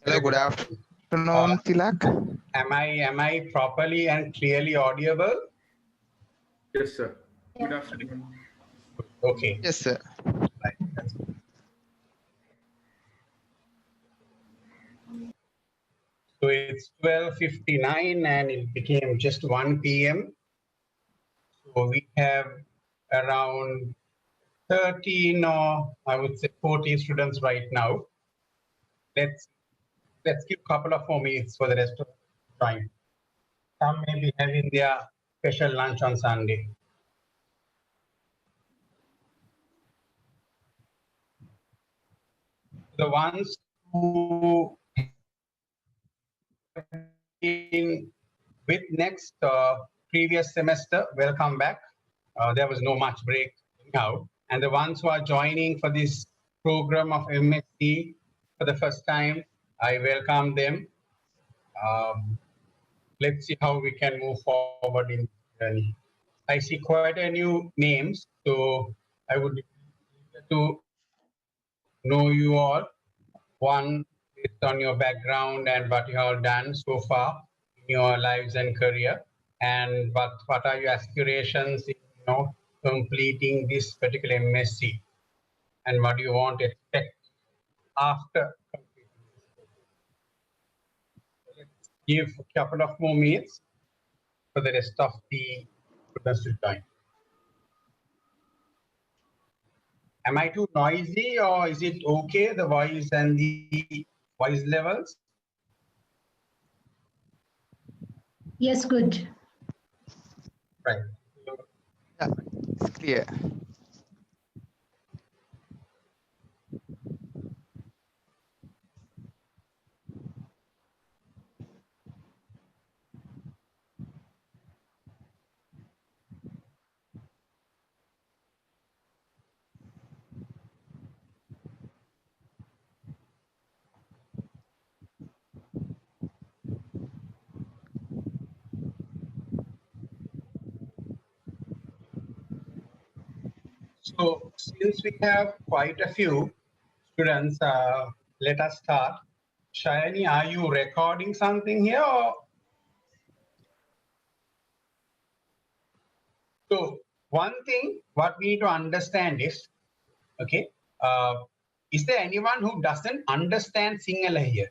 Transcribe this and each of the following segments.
Hello, good afternoon, Tilak. Am I properly and clearly audible? Yes, sir. Good afternoon. Okay. Yes, sir. Right. So it's 12:59 and it became just 1 p.m. So we have around 13 or I would say 14 students right now. Let's give a couple of more minutes for the rest of the time. Some may be having their special lunch on Sunday. The ones who in with next previous semester, welcome back. There was no much break now. And the ones who are joining for this program of MSc for the first time, I welcome them. Let's see how we can move forward in this journey. I see quite a new names, so I would like to know you all. One, based on your background and what you have done so far in your lives and career, and what are your aspirations in completing this particular MSc, and what do you want to expect after completing this. Let's give a couple of more minutes for the rest of the students to join. Am I too noisy, or is it okay, the voice and the voice levels? Yes, good. Right. Yeah, it's clear. So since we have quite a few students, let us start. Shayani, are you recording something here? So one thing what we need to understand is, okay, is there anyone who doesn't understand Sinhala here?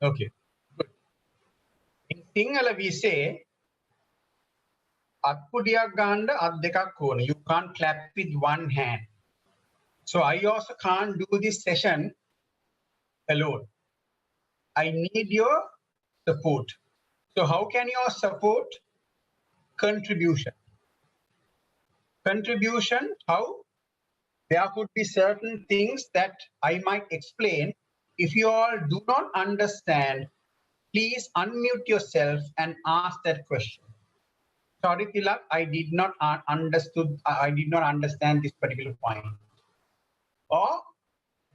Okay, good. In Sinhala we say, Atpudiyak ganda at dekak kona. You can't clap with one hand. So I also can't do this session alone. I need your support. So how can you support? Contribution. Contribution, how? There could be certain things that I might explain. If you all do not understand, please unmute yourself and ask that question. Sorry, Tilak, I did not understand this particular point. Or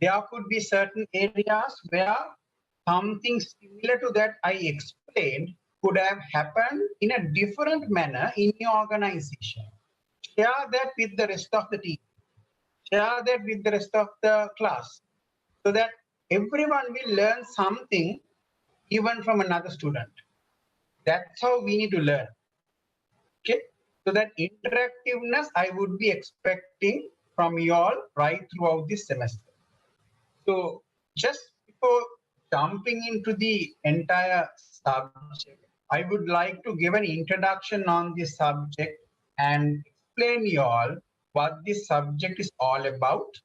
there could be certain areas where something similar to that I explained could have happened in a different manner in your organization. Share that with the rest of the team. Share that with the rest of the class so that everyone will learn something even from another student. That's how we need to learn. Okay, so that interactiveness I would be expecting from you all right throughout this semester. So just before jumping into the entire subject, I would like to give an introduction on this subject and explain you all what this subject is all about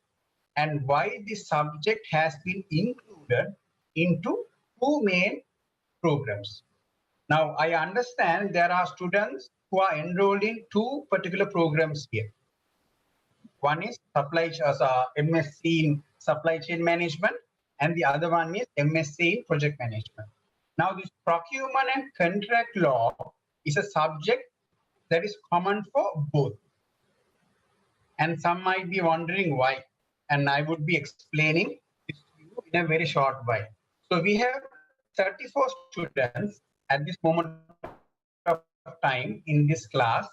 and why this subject has been included into two main programs. Now, I understand there are students who are enrolled in two particular programs here. One is MSc in Supply Chain Management, and the other one is MSc in Project Management. Now, this procurement and contract law is a subject that is common for both. And some might be wondering why. And I would be explaining this to you in a very short while. So we have 34 students at this moment of time in this class,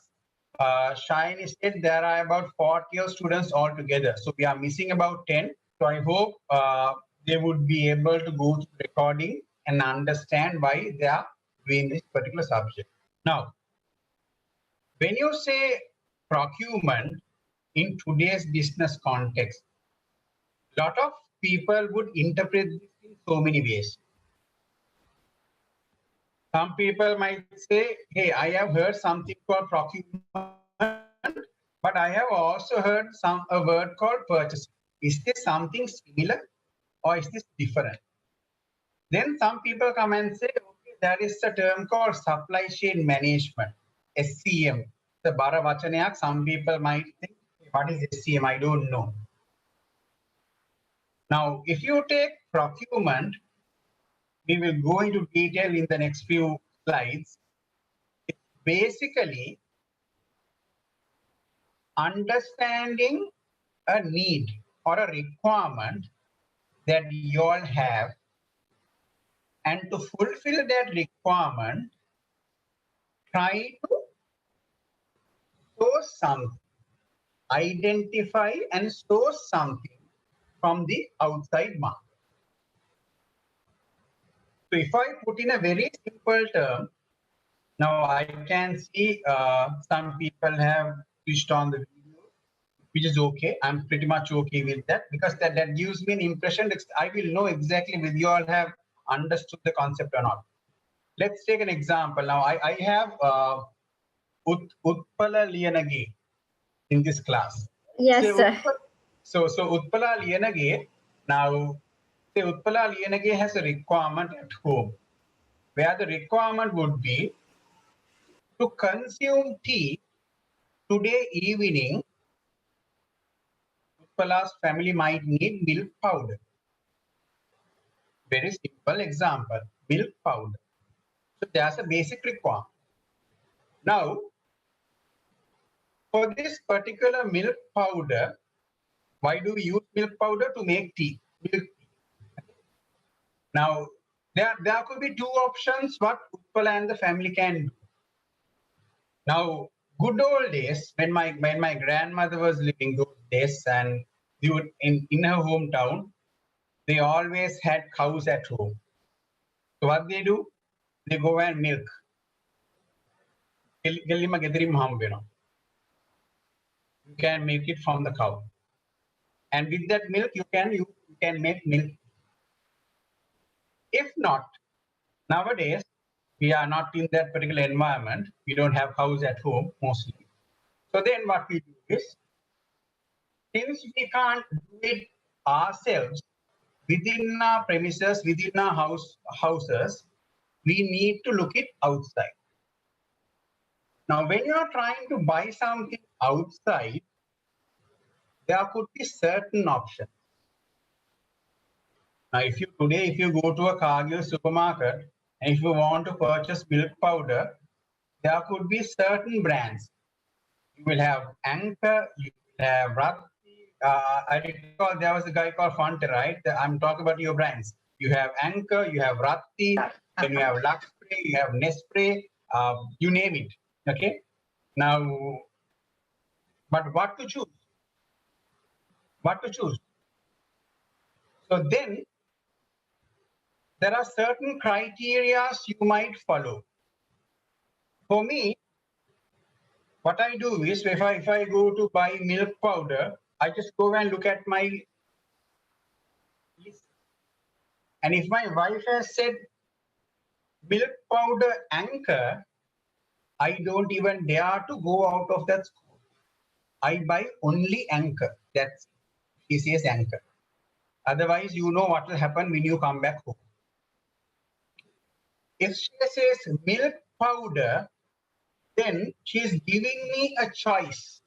but Shine said there are about 40 of students altogether. So we are missing about 10. So I hope they would be able to go to the recording and understand why they are doing this particular subject. Now, when you say procurement in today's business context, a lot of people would interpret this in so many ways. Some people might say, hey, I have heard something called procurement, but I have also heard a word called purchasing. Is this something similar or is this different? Then some people come and say, okay, there is a term called supply chain management, SCM. The bara vachanayak, some people might think, what is SCM? I don't know. Now, if you take procurement, we will go into detail in the next few slides. It's basically understanding a need or a requirement that you all have, and to fulfill that requirement, try to source something, identify and source something from the outside market. So if I put in a very simple term, now I can see some people have switched on the video, which is okay. I'm pretty much okay with that because that gives me an impression that I will know exactly whether you all have understood the concept or not. Let's take an example. Now I have Utpala Liyanage in this class. Yes, So, sir. so Utpala Liyanage, now say Utpala Liyanage has a requirement at home, where the requirement would be to consume tea today evening. Utpala's family might need milk powder. Very simple example, milk powder. So there's a basic requirement. Now, for this particular milk powder, why do we use milk powder? To make tea, milk tea. Now, there could be two options what Utpala and the family can do. Now, good old days, when my grandmother was living those days, and they would, in her hometown, they always had cows at home. So what they do? They go and milk. You can make it from the cow. And with that milk, you can make milk. If not, nowadays, we are not in that particular environment. We don't have cows at home mostly. So then what we do is, since we can't do it ourselves within our premises, within our houses, we need to look it outside. Now, when you are trying to buy something outside, there could be certain options. Now, if you go to a Cargill supermarket and if you want to purchase milk powder, there could be certain brands. You will have Anchor, you will have Ratti. I recall there was a guy called Fonte, right? I'm talking about your brands. You have Anchor, you have Ratti, then you have Lux Spray, you have Nespray, you name it. Okay. Now, but what to choose? What to choose? So then, there are certain criteria you might follow. For me, what I do is, if I go to buy milk powder, I just go and look at my list. And if my wife has said milk powder Anchor, I don't even dare to go out of that school. I buy only Anchor. That's she says Anchor. Otherwise, you know what will happen when you come back home. If she says milk powder, then she's giving me a choice.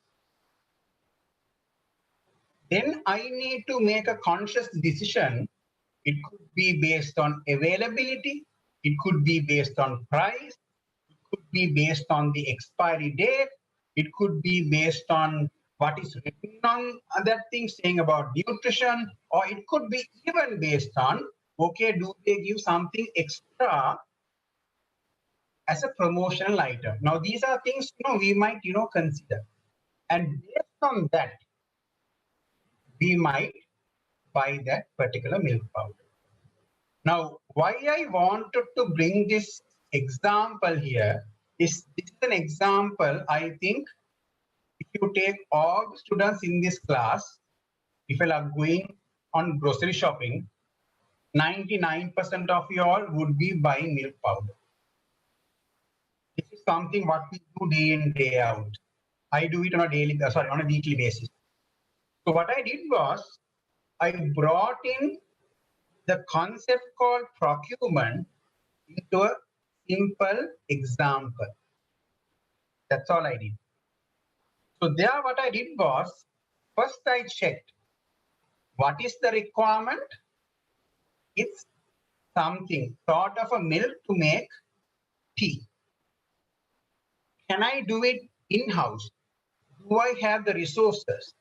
Then I need to make a conscious decision. It could be based on availability. It could be based on price. It could be based on the expiry date. It could be based on what is written on that thing saying about nutrition, or it could be even based on, okay, do they give something extra as a promotional item. Now, these are things, we might, consider. And based on that, we might buy that particular milk powder. Now, why I wanted to bring this example here is this is an example, I think, if you take all the students in this class, if you are going on grocery shopping, 99% of you all would be buying milk powder. This is something what we do day in, day out. I do it on a weekly basis. So what I did was, I brought in the concept called procurement into a simple example. That's all I did. So there what I did was, first I checked what is the requirement. It's something sort of a milk to make tea. Can I do it in-house? Do I have the resources?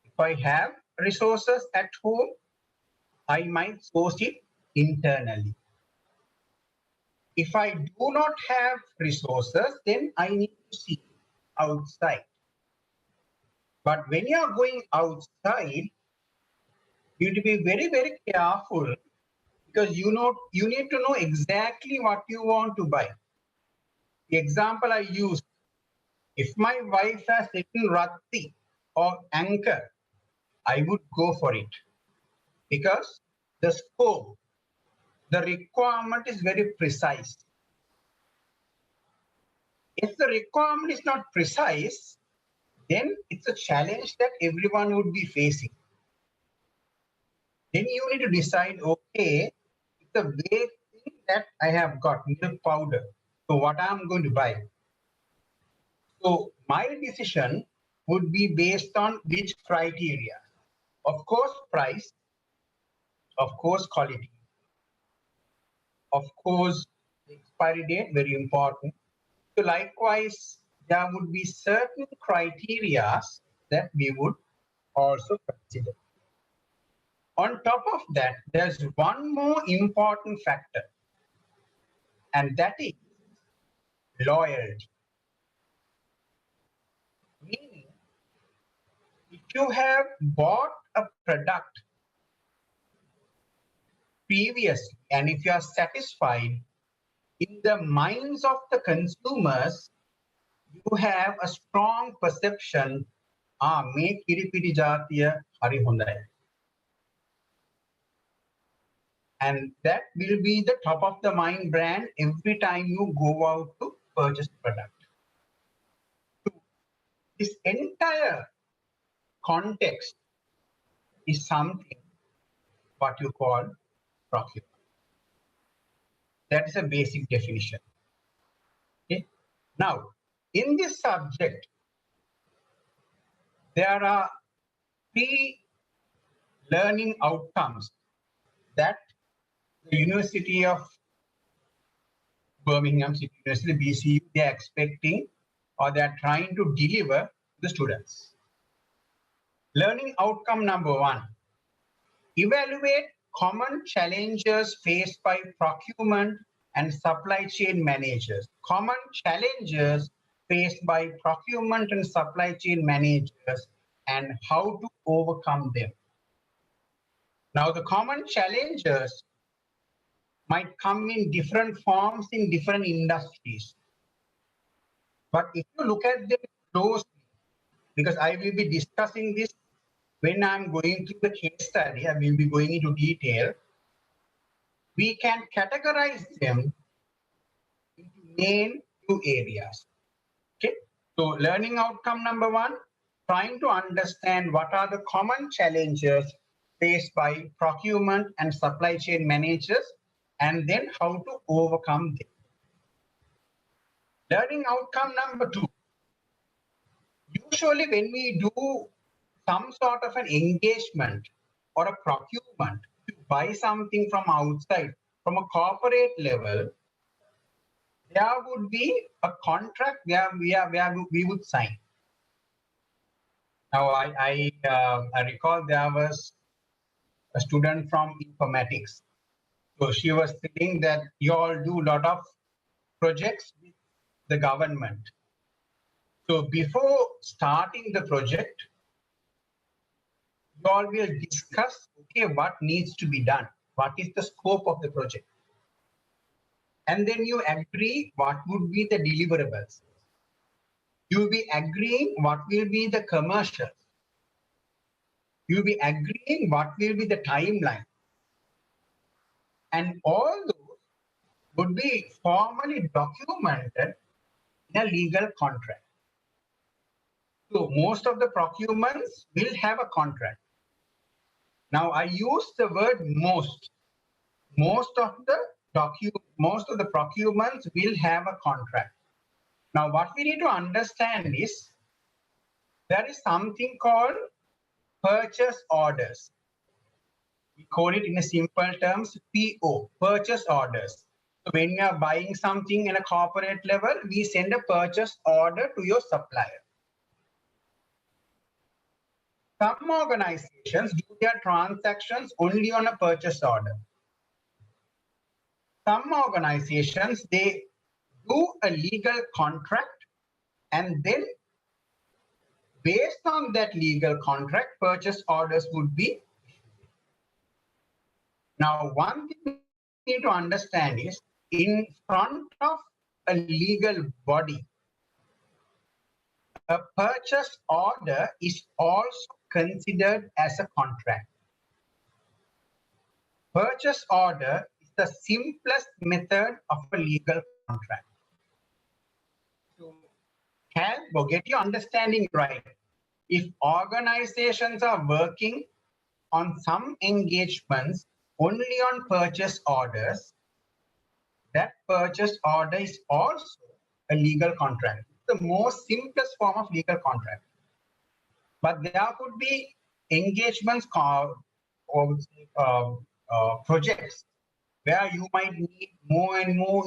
If I have resources at home, I might source it internally. If I do not have resources, then I need to see outside. But when you are going outside, you need to be very, very careful, because you need to know exactly what you want to buy. The example I used, if my wife has taken Ratti or Anchor, I would go for it, because the scope, the requirement is very precise. If the requirement is not precise, then it's a challenge that everyone would be facing. Then you need to decide, okay, it's a vague thing that I have got, milk powder. So what I'm going to buy? So my decision would be based on which criteria? Of course, price, of course, quality, of course, the expiry date, very important. So likewise, there would be certain criteria that we would also consider. On top of that, there's one more important factor, and that is loyalty. Meaning, if you have bought a product previously, and if you are satisfied, in the minds of the consumers, you have a strong perception, me kiripiti jatiya hari hondai. And that will be the top of the mind brand every time you go out to purchase product. So this entire context is something what you call procurement. That is a basic definition. Okay. Now, in this subject, there are 3 learning outcomes that the University of Birmingham City University, BCU, they are expecting, or they are trying to deliver to the students. Learning outcome number 1, evaluate common challenges faced by procurement and supply chain managers. Common challenges faced by procurement and supply chain managers, and how to overcome them. Now, the common challenges might come in different forms in different industries. But if you look at them closely, because I will be discussing this when I'm going through the case study, I will be going into detail, we can categorize them into main 2 areas. Okay, so learning outcome number 1, trying to understand what are the common challenges faced by procurement and supply chain managers, and then how to overcome them. Learning outcome number 2, usually when we do some sort of an engagement or a procurement to buy something from outside, from a corporate level, there would be a contract where we would sign. Now, I recall there was a student from informatics. So she was saying that you all do a lot of projects with the government. So before starting the project, you all will discuss, okay, what needs to be done? What is the scope of the project? And then you agree what would be the deliverables. You'll be agreeing what will be the commercials. You'll be agreeing what will be the timeline. And all those would be formally documented in a legal contract. So most of the procurements will have a contract. Now I use the word most. Most of the procurements will have a contract. Now what we need to understand is there is something called purchase orders. We call it in a simple terms PO, purchase orders. So when you are buying something in a corporate level, we send a purchase order to your supplier. Some organizations do their transactions only on a purchase order. Some organizations, they do a legal contract, and then based on that legal contract, purchase orders would be. Now, one thing you need to understand is in front of a legal body, a purchase order is also considered as a contract. Purchase order is the simplest method of a legal contract. So, get your understanding right. If organizations are working on some engagements only on purchase orders, that purchase order is also a legal contract. The most simplest form of legal contract. But there could be engagements or projects where you might need more and more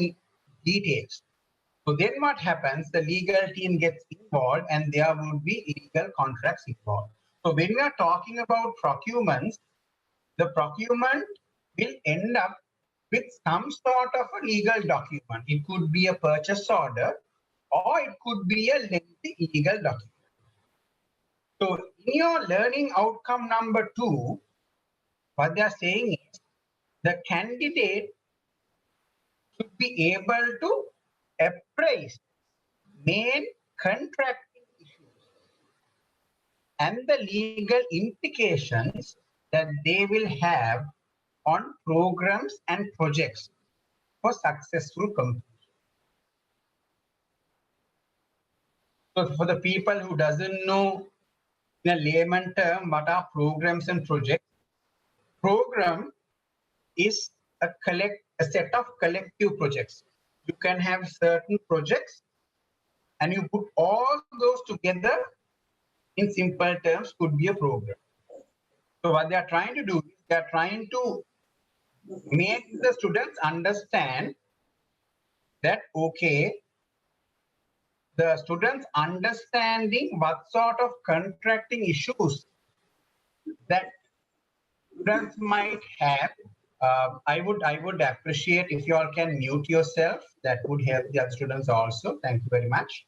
details. So then what happens, the legal team gets involved and there would be legal contracts involved. So when we are talking about procurements, the procurement will end up with some sort of a legal document. It could be a purchase order or it could be a lengthy legal document. So in your learning outcome number 2, what they are saying is the candidate should be able to appraise main contracting issues and the legal implications that they will have on programs and projects for successful completion. So for the people who doesn't know in a layman term what are programs and projects, program is a set of collective projects. You can have certain projects and you put all those together in simple terms could be a program. So what they are trying to do is they are trying to make the students understand that, okay, the students understanding what sort of contracting issues that students might have. I would appreciate if you all can mute yourself. That would help the other students also. Thank you very much.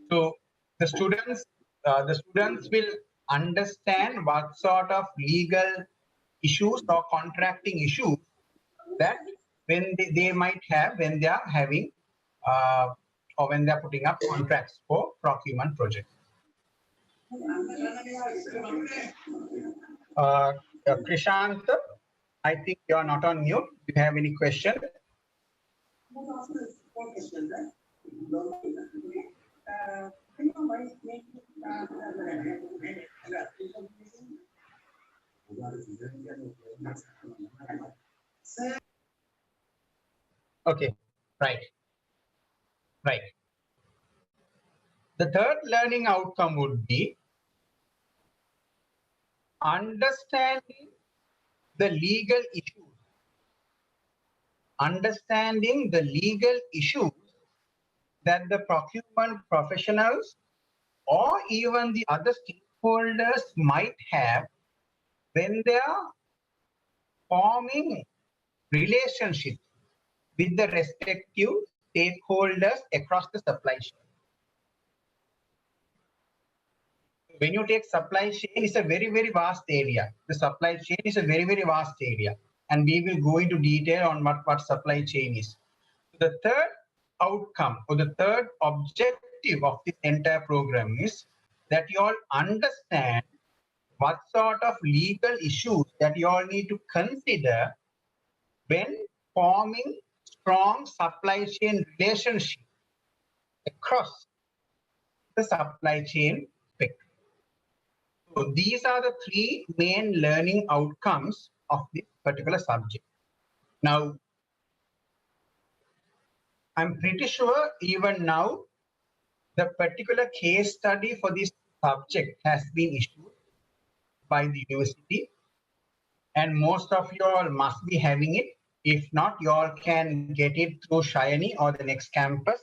So the students will understand what sort of legal issues or contracting issues that when they might have when they are having or when they are putting up contracts for procurement projects. Krishant, I think you are not on mute. Do you have any question? Okay, right. The third learning outcome would be understanding the legal issues. Understanding the legal issues that the procurement professionals or even the other stakeholders might have when they are forming relationships with the respective stakeholders across the supply chain. When you take supply chain, it's a very, very vast area. The supply chain is a very, very vast area. And we will go into detail on what supply chain is. The third outcome or the third objective of this entire program is that you all understand what sort of legal issues that you all need to consider when forming strong supply chain relationship across the supply chain spectrum. So these are the three main learning outcomes of this particular subject. Now, I'm pretty sure even now, the particular case study for this subject has been issued by the university, and most of you all must be having it. If not, you all can get it through Shiny or the next campus.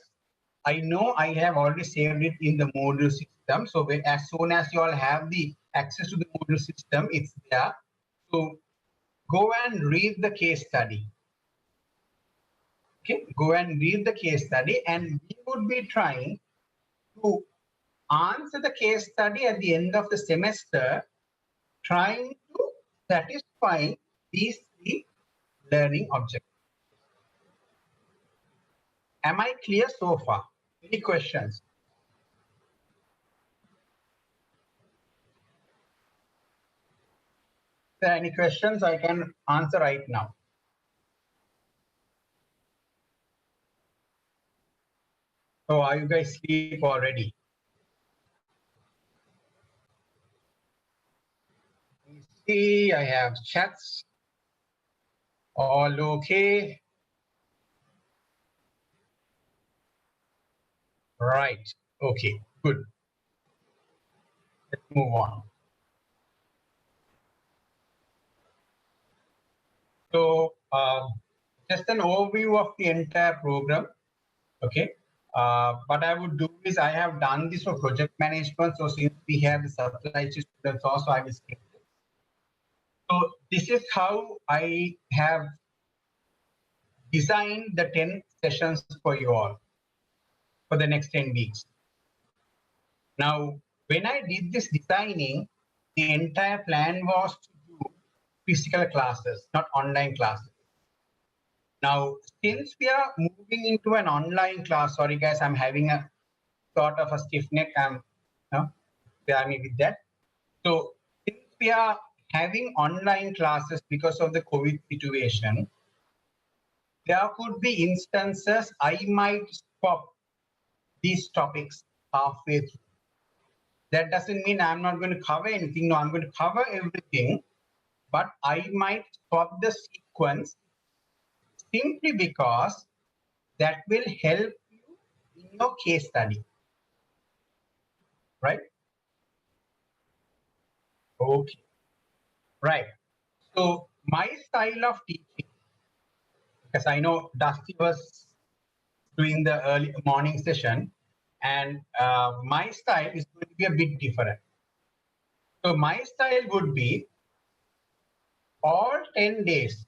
I know I have already saved it in the module system. So as soon as you all have the access to the module system, it's there. So go and read the case study. Okay, go and read the case study, and we would be trying to answer the case study at the end of the semester, trying to satisfy these three learning objectives. Am I clear so far? Any questions? If there are any questions, I can answer right now. So are you guys asleep already? Let me see, I have chats. All okay. Right. Okay, good. Let's move on. So just an overview of the entire program. Okay. What I would do is I have done this for project management. So since we have the supply chain students also, I will skip this. So this is how I have designed the 10 sessions for you all for the next 10 weeks. Now, when I did this designing, the entire plan was to do physical classes, not online classes. Now, since we are moving into an online class, sorry guys, I'm having a sort of a stiff neck. Bear me with that. So since we are having online classes because of the COVID situation, there could be instances I might stop these topics halfway through. That doesn't mean I'm not going to cover anything. No, I'm going to cover everything, but I might stop the sequence simply because that will help you in your case study, right? Okay, right. So my style of teaching, because I know Dusty was doing the early morning session, and my style is going to be a bit different. So my style would be all 10 days,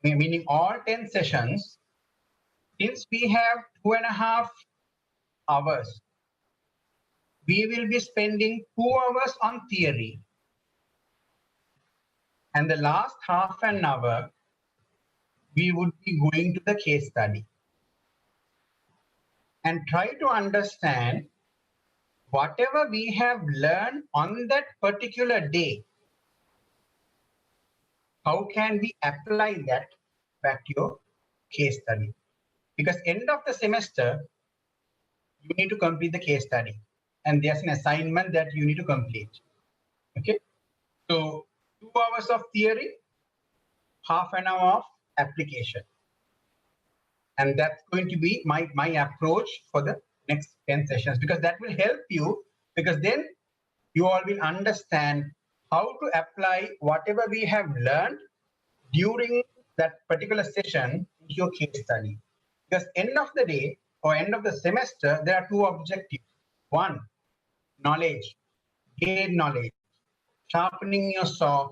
meaning all 10 sessions, since we have 2.5 hours, we will be spending 2 hours on theory. And the last half an hour, we would be going to the case study and try to understand whatever we have learned on that particular day. How can we apply that back to your case study? Because end of the semester, you need to complete the case study, and there's an assignment that you need to complete. Okay, so 2 hours of theory, half an hour of application, and that's going to be my approach for the next 10 sessions, because that will help you, because then you all will understand how to apply whatever we have learned during that particular session into your case study. Because end of the day or end of the semester, there are two objectives. One, knowledge, gain knowledge, sharpening your saw,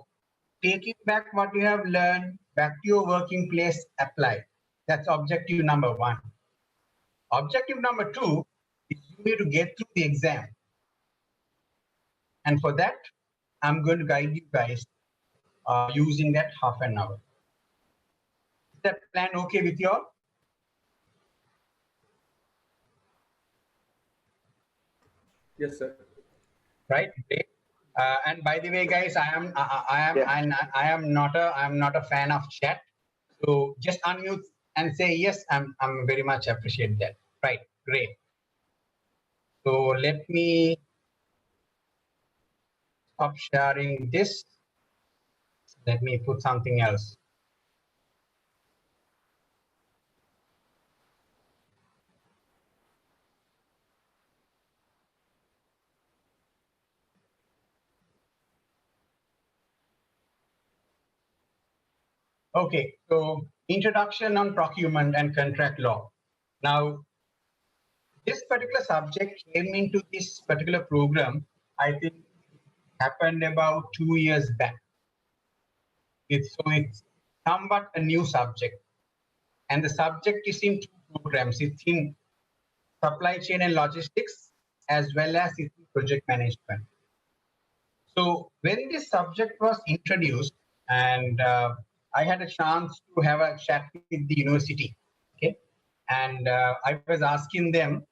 taking back what you have learned back to your working place, apply. That's objective number one. Objective number two is you need to get through the exam. And for that, I'm going to guide you guys using that half an hour. Is that plan okay with you all? Yes, sir. Right? Great. And by the way, guys, I am not a fan of chat. So just unmute and say yes. I'm very much appreciate that. Right? Great. So let me stop sharing this. Let me put something else. Okay, so introduction on procurement and contract law. Now, this particular subject came into this particular program, I think happened about 2 years back. So it's somewhat a new subject. And the subject is in two programs. It's in supply chain and logistics, as well as it's in project management. So when this subject was introduced, and I had a chance to have a chat with the university, okay, and I was asking them,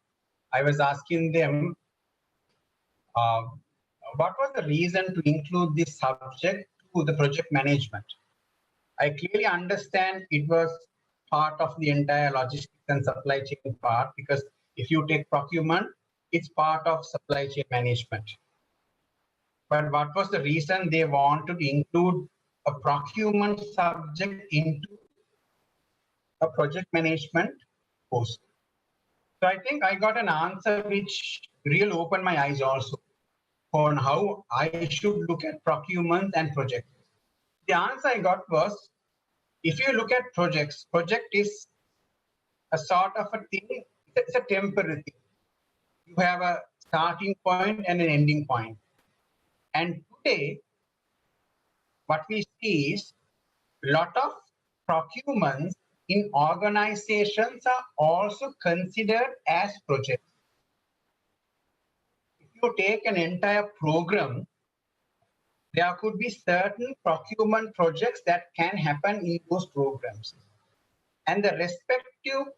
what was the reason to include this subject to the project management. I clearly understand it was part of the entire logistics and supply chain part, because if you take procurement, it's part of supply chain management. But what was the reason they wanted to include a procurement subject into a project management course? So I think I got an answer which really opened my eyes also on how I should look at procurement and projects. The answer I got was, if you look at projects, project is a sort of a thing, it's a temporary thing. You have a starting point and an ending point. And today, what we see is a lot of procurements in organizations are also considered as projects. If you take an entire program, there could be certain procurement projects that can happen in those programs. And the respective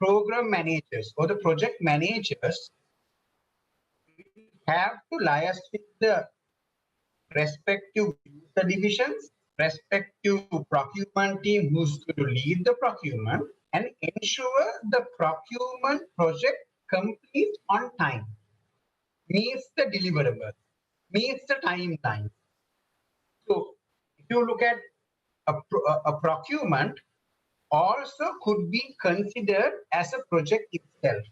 program managers or the project managers have to liaise with the respective user divisions, respective procurement team who's going to lead the procurement, and ensure the procurement project completes on time, meets the deliverables, meets the timeline. So if you look at a procurement, also could be considered as a project itself.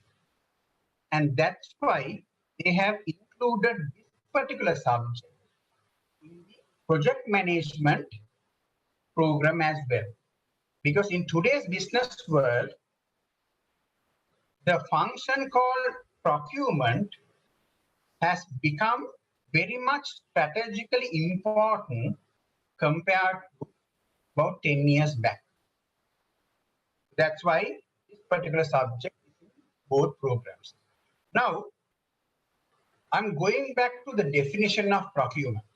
And that's why they have included this particular subject in the project management program as well. Because in today's business world, the function called procurement has become very much strategically important compared to about 10 years back. That's why this particular subject is in both programs. Now, I'm going back to the definition of procurement.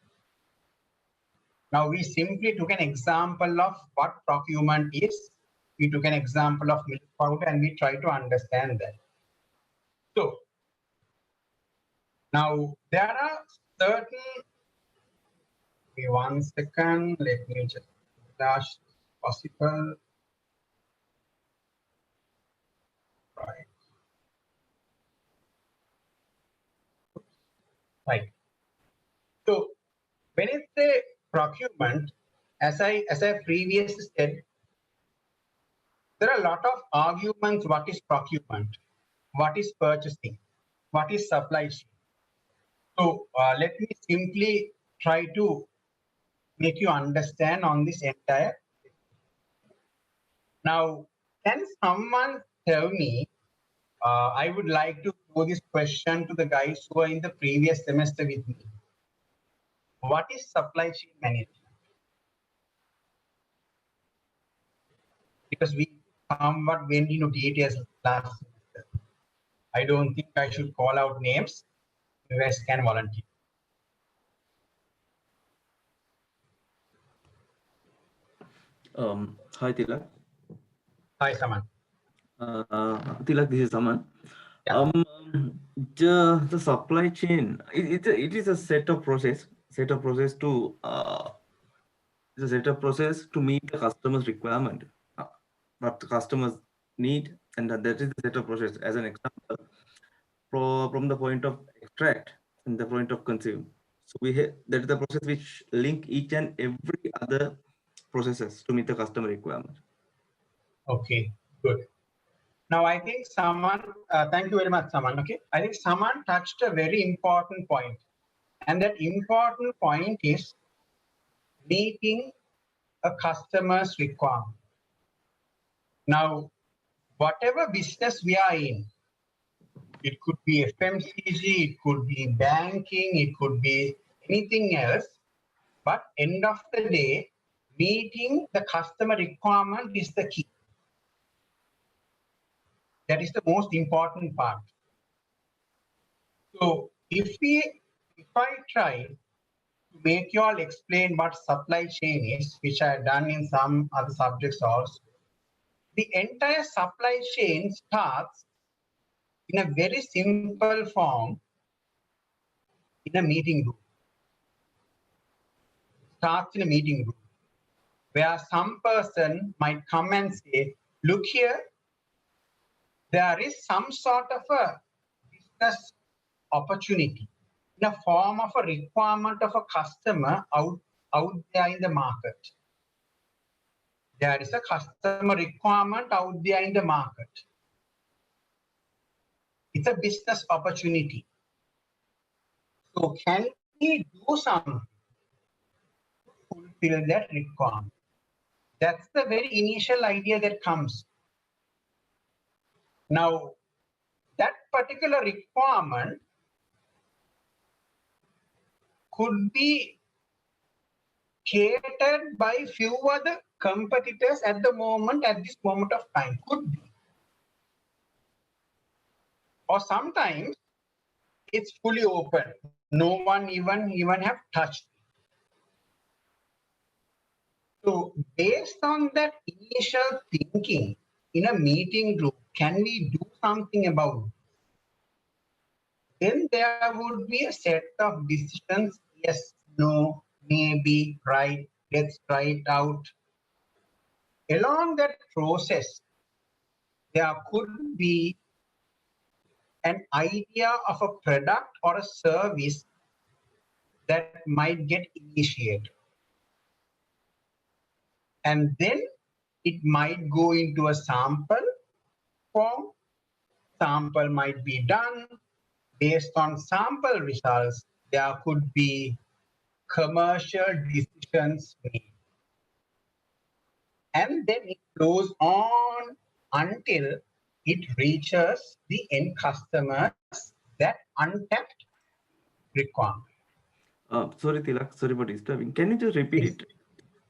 Now, we simply took an example of what procurement is. We took an example of milk powder and we try to understand that. So, now there are certain, give me 1 second, let me just dash possible. Right. Right. So when it's a procurement, as I previously said, there are a lot of arguments. What is procurement? What is purchasing? What is supply chain? So let me simply try to make you understand on this entire. Now, can someone tell me? I would like to pose this question to the guys who are in the previous semester with me. What is supply chain management? because we somewhat went into details last semester. I don't think I should call out names. You guys can volunteer. Hi, Tilak. Hi, Saman. Tilak, this is Saman. Yeah. The supply chain, it is a set of process to it's a set of process to meet the customer's requirement, what the customers need, and that is the set of process. As an example, from the point of extract and the point of consume. So that is the process which link each and every other processes to meet the customer requirement. Okay, good. Now, I think Saman, thank you very much, Saman. Okay, I think Saman touched a very important point, and that important point is meeting a customer's requirement. Now, whatever business we are in, it could be FMCG, it could be banking, it could be anything else, but end of the day, meeting the customer requirement is the key. That is the most important part. So if I try to make you all explain what supply chain is, which I have done in some other subjects also, the entire supply chain starts in a very simple form in a meeting room. Starts in a meeting room where some person might come and say, look here, there is some sort of a business opportunity in a form of a requirement of a customer out there in the market. There is a customer requirement out there in the market. It's a business opportunity. So can we do something to fulfill that requirement? That's the very initial idea that comes. Now, that particular requirement could be catered by few other competitors at this moment of time. Could be. Or sometimes it's fully open. No one even have touched it. So based on that initial thinking in a meeting group, can we do something about it? Then there would be a set of decisions, yes, no, maybe, right, let's try it out. Along that process, there could be an idea of a product or a service that might get initiated. And then it might go into a sample form. Sample might be done. Based on sample results, there could be commercial decisions made. And then it goes on until it reaches the end customers that untapped requirement. Sorry, Tilak, sorry for disturbing. Can you just repeat Yes. it?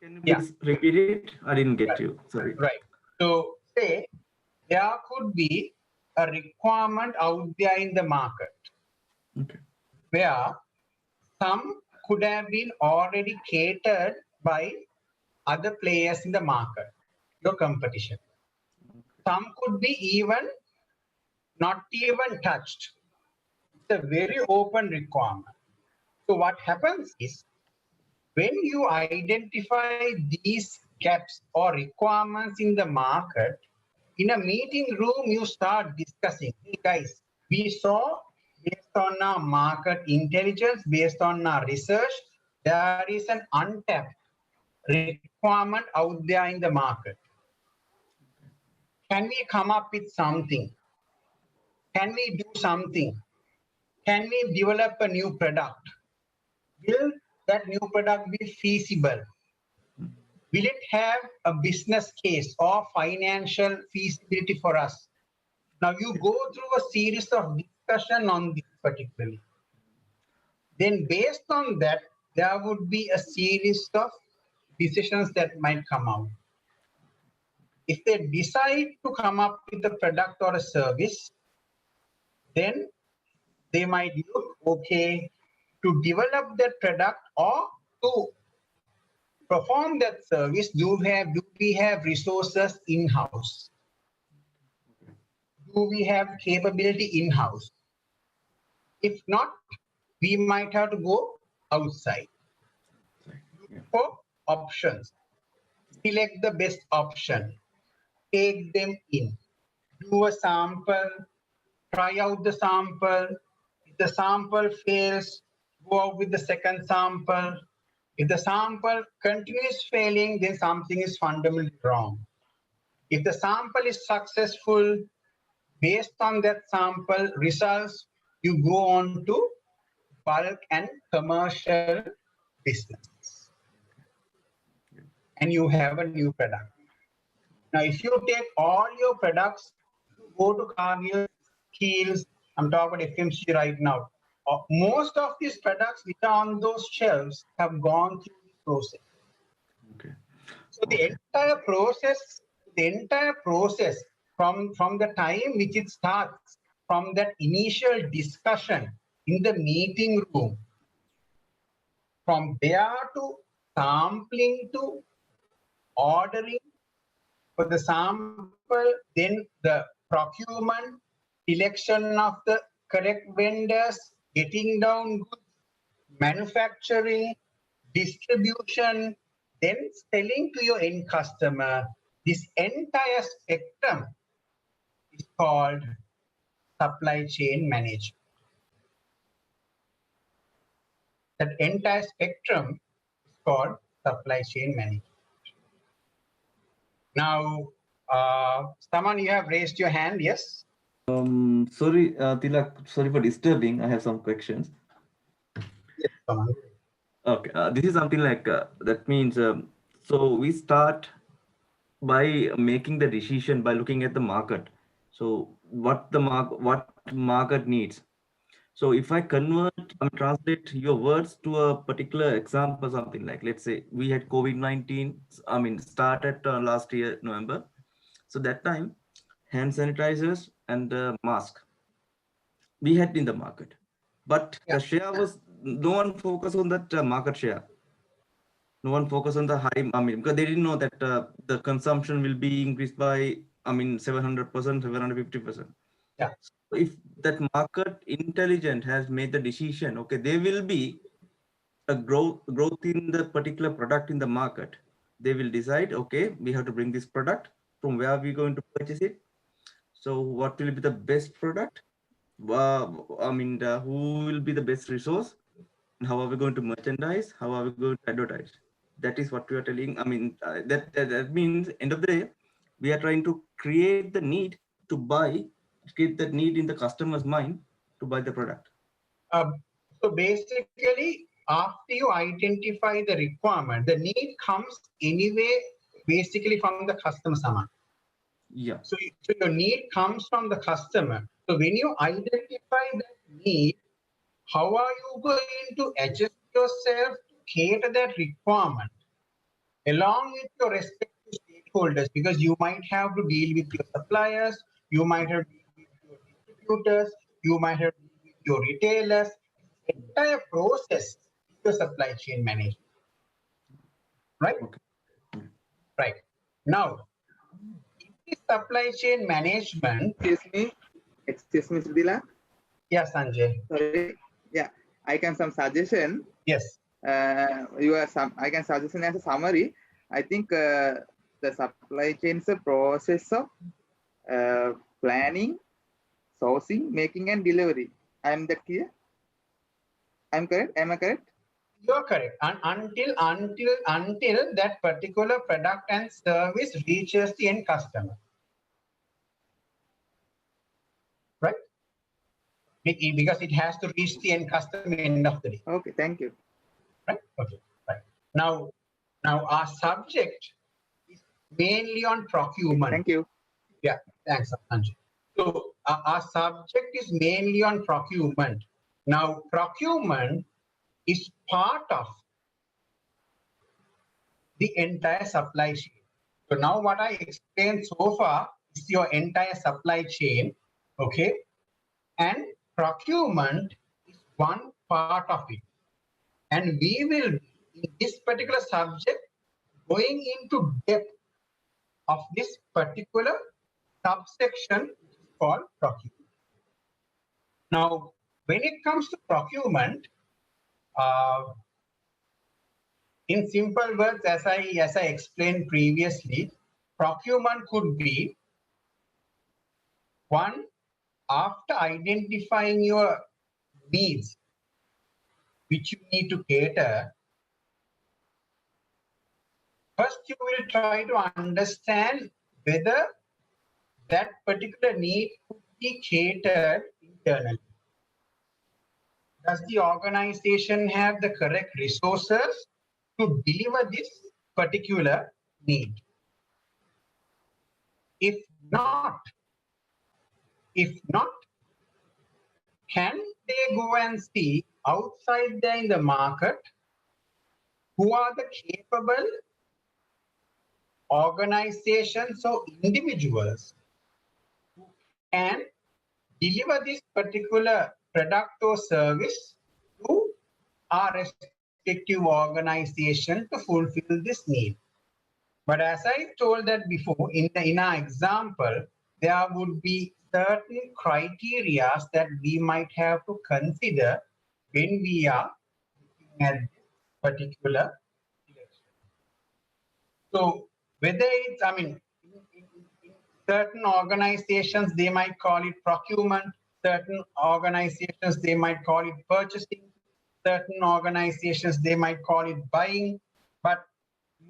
Can you Yeah. please repeat it? I didn't get Right. you. Sorry. Right. So say there could be a requirement out there in the market. Okay. Where some could have been already catered by other players in the market, your competition. Some could be even not even touched. It's a very open requirement. So what happens is when you identify these gaps or requirements in the market, in a meeting room, you start discussing, hey guys, we saw based on our market intelligence, based on our research, there is an untapped requirement out there in the market. Can we come up with something? Can we do something? Can we develop a new product? Will that new product be feasible? Will it have a business case or financial feasibility for us? Now you go through a series of discussion on this particularly. Then based on that, there would be a series of decisions that might come out. if they decide to come up with a product or a service, then they might look, okay, to develop that product or to perform that service, do we have resources in-house? Do we have capability in-house? If not, we might have to go outside. Yeah. For options, select the best option, take them in, do a sample, try out the sample. If the sample fails, go out with the second sample. If the sample continues failing, then something is fundamentally wrong. If the sample is successful, based on that sample results, you go on to bulk and commercial business. And you have a new product. Now, if you take all your products, go to Cargill, Keels, I'm talking about FMC right now. Most of these products which are on those shelves have gone through the process. Okay. So the entire process from the time which it starts, from that initial discussion in the meeting room, from there to sampling to ordering for the sample, then the procurement, selection of the correct vendors, getting down goods, manufacturing, distribution, then selling to your end customer. This entire spectrum is called supply chain management. That entire spectrum is called supply chain management. Now, someone, you have raised your hand, yes? Sorry, Tilak, sorry for disturbing. I have some questions. Yes, someone. Okay, this is something like that means so we start by making the decision by looking at the market. So what market needs. So if I translate your words to a particular example, something like, let's say we had COVID-19, I mean, started last year, November. So that time, hand sanitizers and mask we had in the market, but Yeah. the share was, no one focused on that market share. No one focused on the high, I mean, because they didn't know that the consumption will be increased by, I mean, 700%, 750%. Yeah. So if that market intelligent has made the decision, okay, there will be a growth in the particular product in the market. They will decide, okay, we have to bring this product, from where we're going to purchase it. So what will be the best product? I mean, who will be the best resource? And how are we going to merchandise? How are we going to advertise? That is what we are telling. I mean, that means end of the day, we are trying to create the need to buy, create that need in the customer's mind to buy the product. So basically, after you identify the requirement, the need comes anyway, basically from the customer side. Yeah. So your need comes from the customer. So when you identify that need, how are you going to adjust yourself to cater that requirement along with your respective stakeholders? Because you might have to deal with your suppliers, you might have to deal with your distributors, you might have to deal with your retailers. The entire process is your supply chain management. Right? Okay. Right. Now, in this supply chain management. Excuse me, Tilak. Yes, Sanjay. Sorry. Yeah, I can some suggestion. Yes. I can suggestion as a summary. I think the supply chain is a process of planning, sourcing, making, and delivery. I am that clear? I'm correct. Am I correct? You're correct. And until that particular product and service reaches the end customer. Right? Because it has to reach the end customer end of the day. Okay, thank you. Right? Okay. Right. Now our subject is mainly on procurement. Thank you. Yeah, thanks, Sanjay. So our subject is mainly on procurement. Now, procurement is part of the entire supply chain. So now what I explained so far is your entire supply chain, okay? And procurement is one part of it. And we will, in this particular subject, going into depth of this particular subsection called procurement. Now, when it comes to procurement, in simple words, as I explained previously, procurement could be one, after identifying your needs, which you need to cater, first you will try to understand whether that particular need could be catered internally. Does the organization have the correct resources to deliver this particular need? If not, can they go and see outside there in the market who are the capable organizations or individuals who can deliver this particular product or service to our respective organization to fulfill this need. But as I told that before, in our example, there would be certain criteria that we might have to consider when we are looking at this particular selection. So whether it's, I mean, in certain organizations, they might call it procurement, certain organizations, they might call it purchasing, certain organizations, they might call it buying, but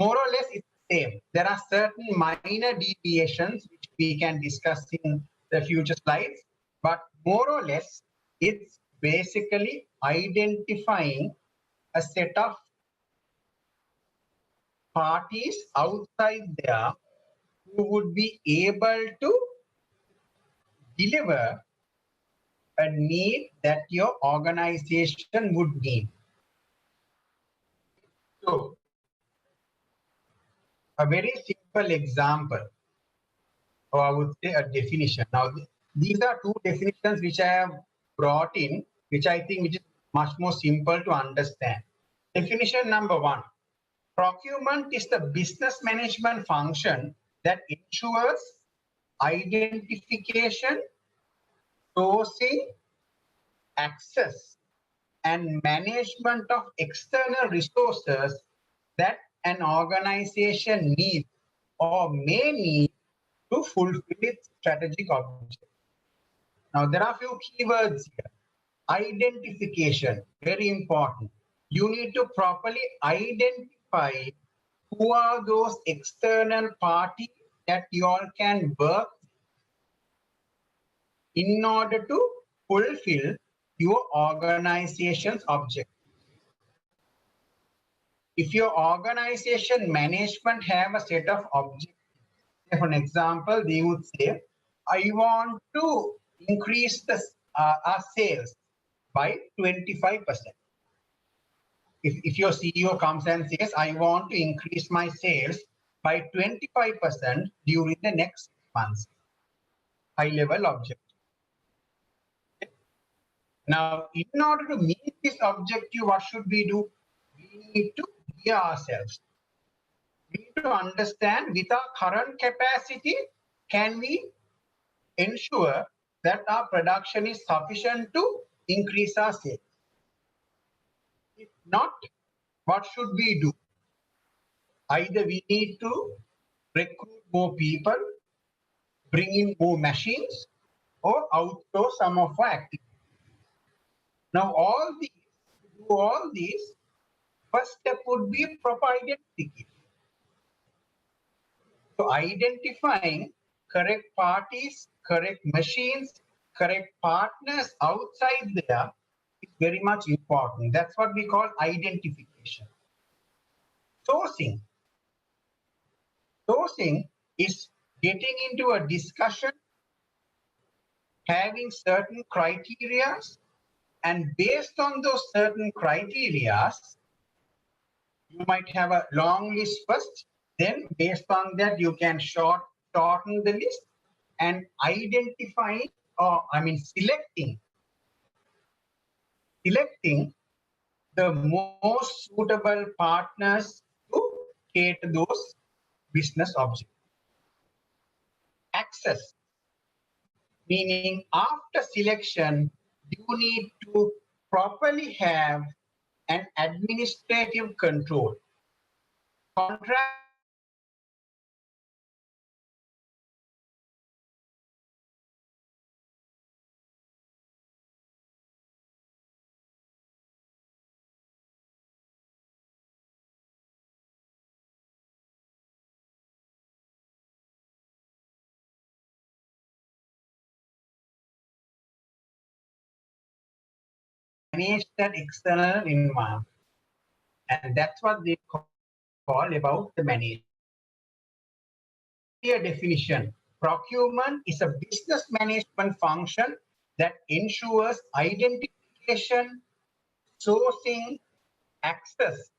more or less it's the same. There are certain minor deviations which we can discuss in the future slides, but more or less it's basically identifying a set of parties outside there who would be able to deliver a need that your organization would need. So, a very simple example, or I would say a definition. Now, these are two definitions which I have brought in, which I think which is much more simple to understand. Definition number one, procurement is the business management function that ensures identification, sourcing, access, and management of external resources that an organization needs or may need to fulfill its strategic objectives. Now, there are a few keywords here. Identification, very important. You need to properly identify who are those external parties that you all can work in order to fulfill your organization's objective. If your organization management have a set of objectives, for an example, they would say, I want to increase our sales by 25%. If your CEO comes and says, I want to increase my sales by 25% during the next 6 months, high-level objective. Now, in order to meet this objective, what should we do? We need to gear ourselves. We need to understand with our current capacity, can we ensure that our production is sufficient to increase our sales? If not, what should we do? Either we need to recruit more people, bring in more machines, or outsource some of our activities. Now, to do all these, first step would be proper identification. So identifying correct parties, correct machines, correct partners outside there is very much important. That's what we call identification. Sourcing. Sourcing is getting into a discussion, having certain criteria, and based on those certain criteria, you might have a long list first, Then based on that, you can shorten the list and identify, or selecting the most suitable partners to cater those business objectives. Access, meaning after selection, you need to properly have an administrative control. Contract manage that external environment. And that's what they call about the management. Clear definition. Procurement is a business management function that ensures identification, sourcing, access,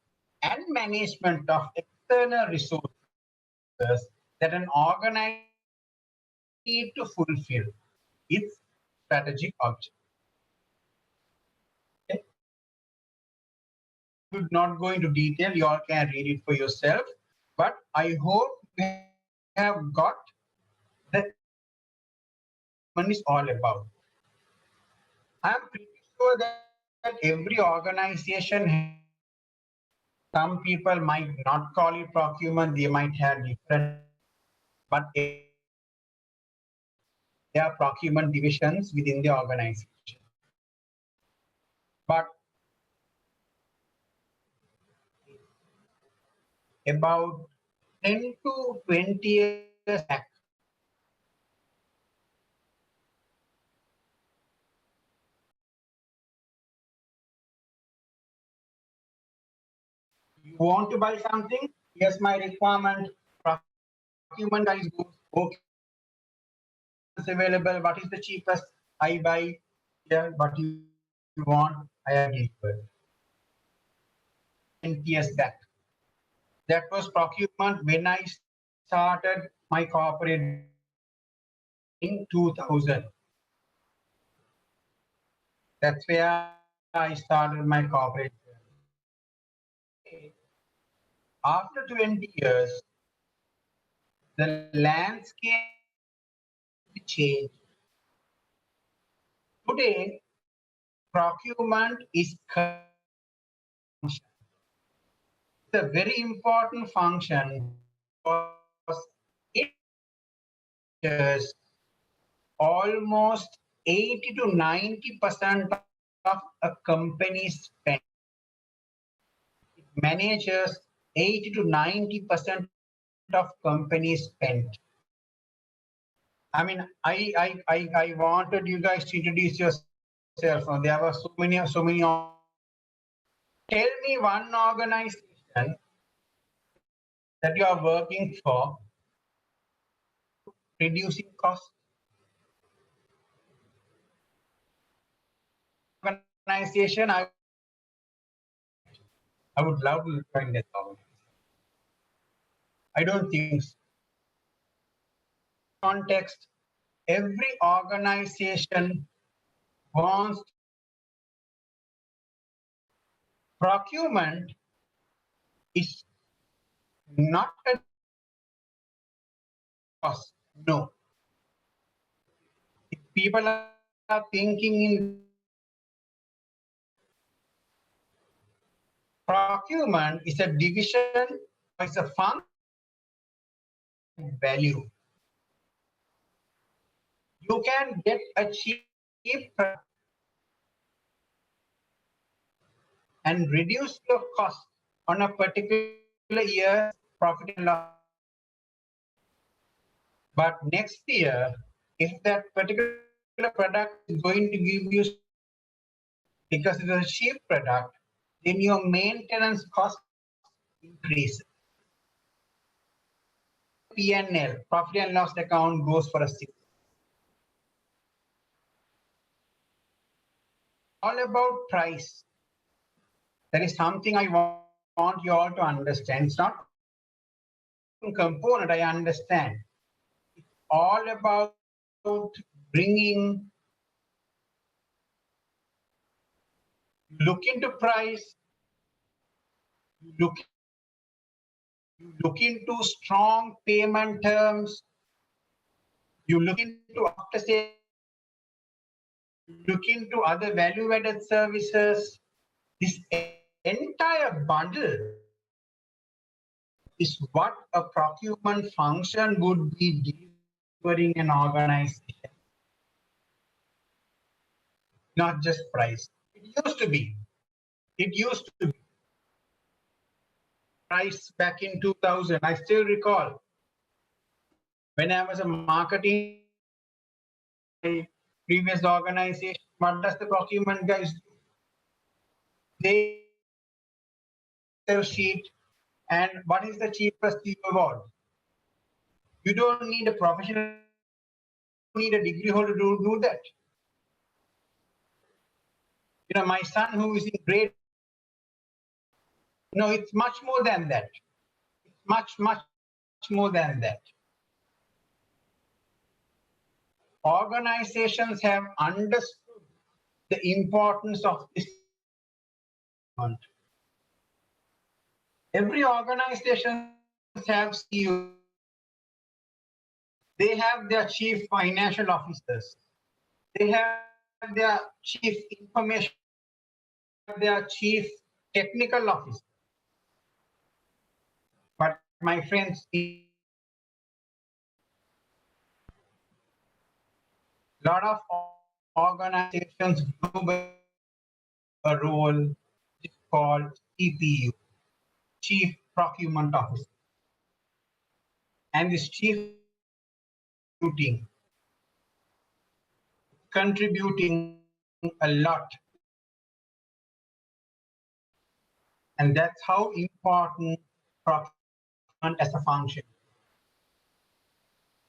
and management of external resources that an organization needs to fulfill its strategic objective. I will not go into detail, you all can read it for yourself, but I hope you have got the one is all about. I'm pretty sure that every organization, some people might not call it procurement, they might have different, but there are procurement divisions within the organization. But about 10 to 20 years back, you want to buy something, here's my requirement, procurement guys goes, okay, it's available, what is the cheapest, I buy, here, what you want, I have delivered. 20 years back. That was procurement when I started my corporate in 2000. That's where I started my corporate. After 20 years, the landscape changed. Today, procurement is a very important function because it is almost 80 to 90% of a company's spend. It manages 80 to 90% of company's spend. I mean, I wanted you guys to introduce yourself. There were so many. Tell me one organization that you are working for, reducing costs. Organization, I would love to join that organization. I don't think so. Context, every organization wants procurement is not a cost. No. If people are thinking in procurement is a division, it's a function value. You can get a cheap and reduce your cost on a particular year's profit and loss. But next year, if that particular product is going to give you, because it's a cheap product, then your maintenance cost increases. P&L, profit and loss account, goes for a 6. All about price. That is something I want you all to understand. It's not component, I understand. It's all about bringing, look into price, look into strong payment terms, you look into after sales, look into other value-added services. This entire bundle is what a procurement function would be delivering an organization, not just price. It used to be. It used to be. Price back in 2000, I still recall when I was a marketing previous organization, what does the procurement guys do? They sell sheet, and what is the cheapest you award? You don't need a professional, need a degree holder to do that. You know, my son who is in grade, no, it's much more than that. It's much more than that. Organizations have understood the importance of this. Every organization has CEO. They have their chief financial officers. They have their chief information, their chief technical officer. But my friends, a lot of organizations global a role is called CPU, Chief Procurement Officer. And this chief contributing a lot. And that's how important procurement as a function.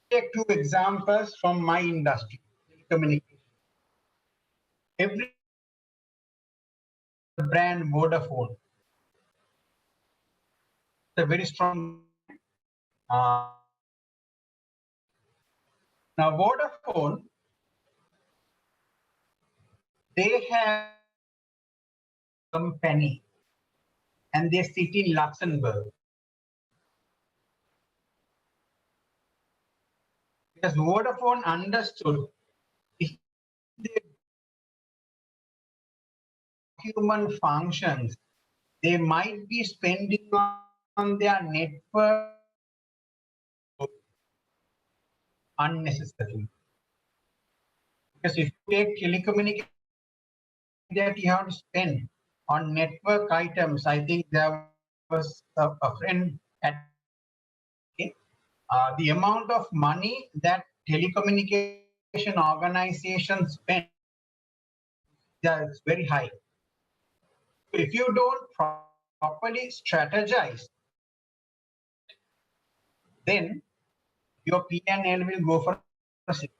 Take two examples from my industry, communication. Every brand Vodafone, it's a very strong. Now Vodafone, they have a company and they sit in Luxembourg. Because Vodafone understood if they human functions, they might be spending on their network unnecessarily. Because if you take telecommunication that you have to spend on network items, I think there was a friend at the amount of money that telecommunication organizations spend is very high. So if you don't properly strategize, then your P&L will go for a six.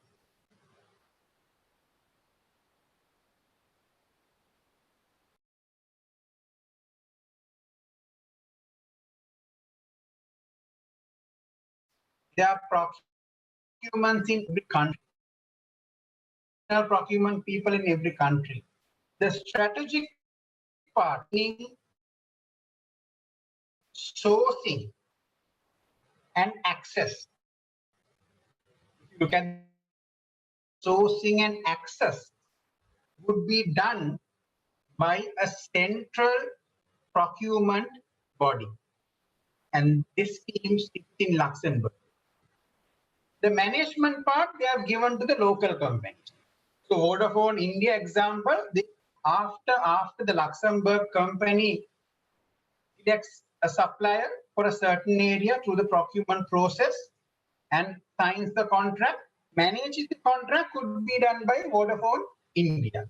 There are procurements in every country. There are procurement people in every country. The strategic part, meaning sourcing and access. If you look at sourcing and access would be done by a central procurement body. And this team sits in Luxembourg. The management part, they have given to the local companies. So Vodafone India example, after the Luxembourg company selects a supplier for a certain area through the procurement process and signs the contract, managing the contract could be done by Vodafone India,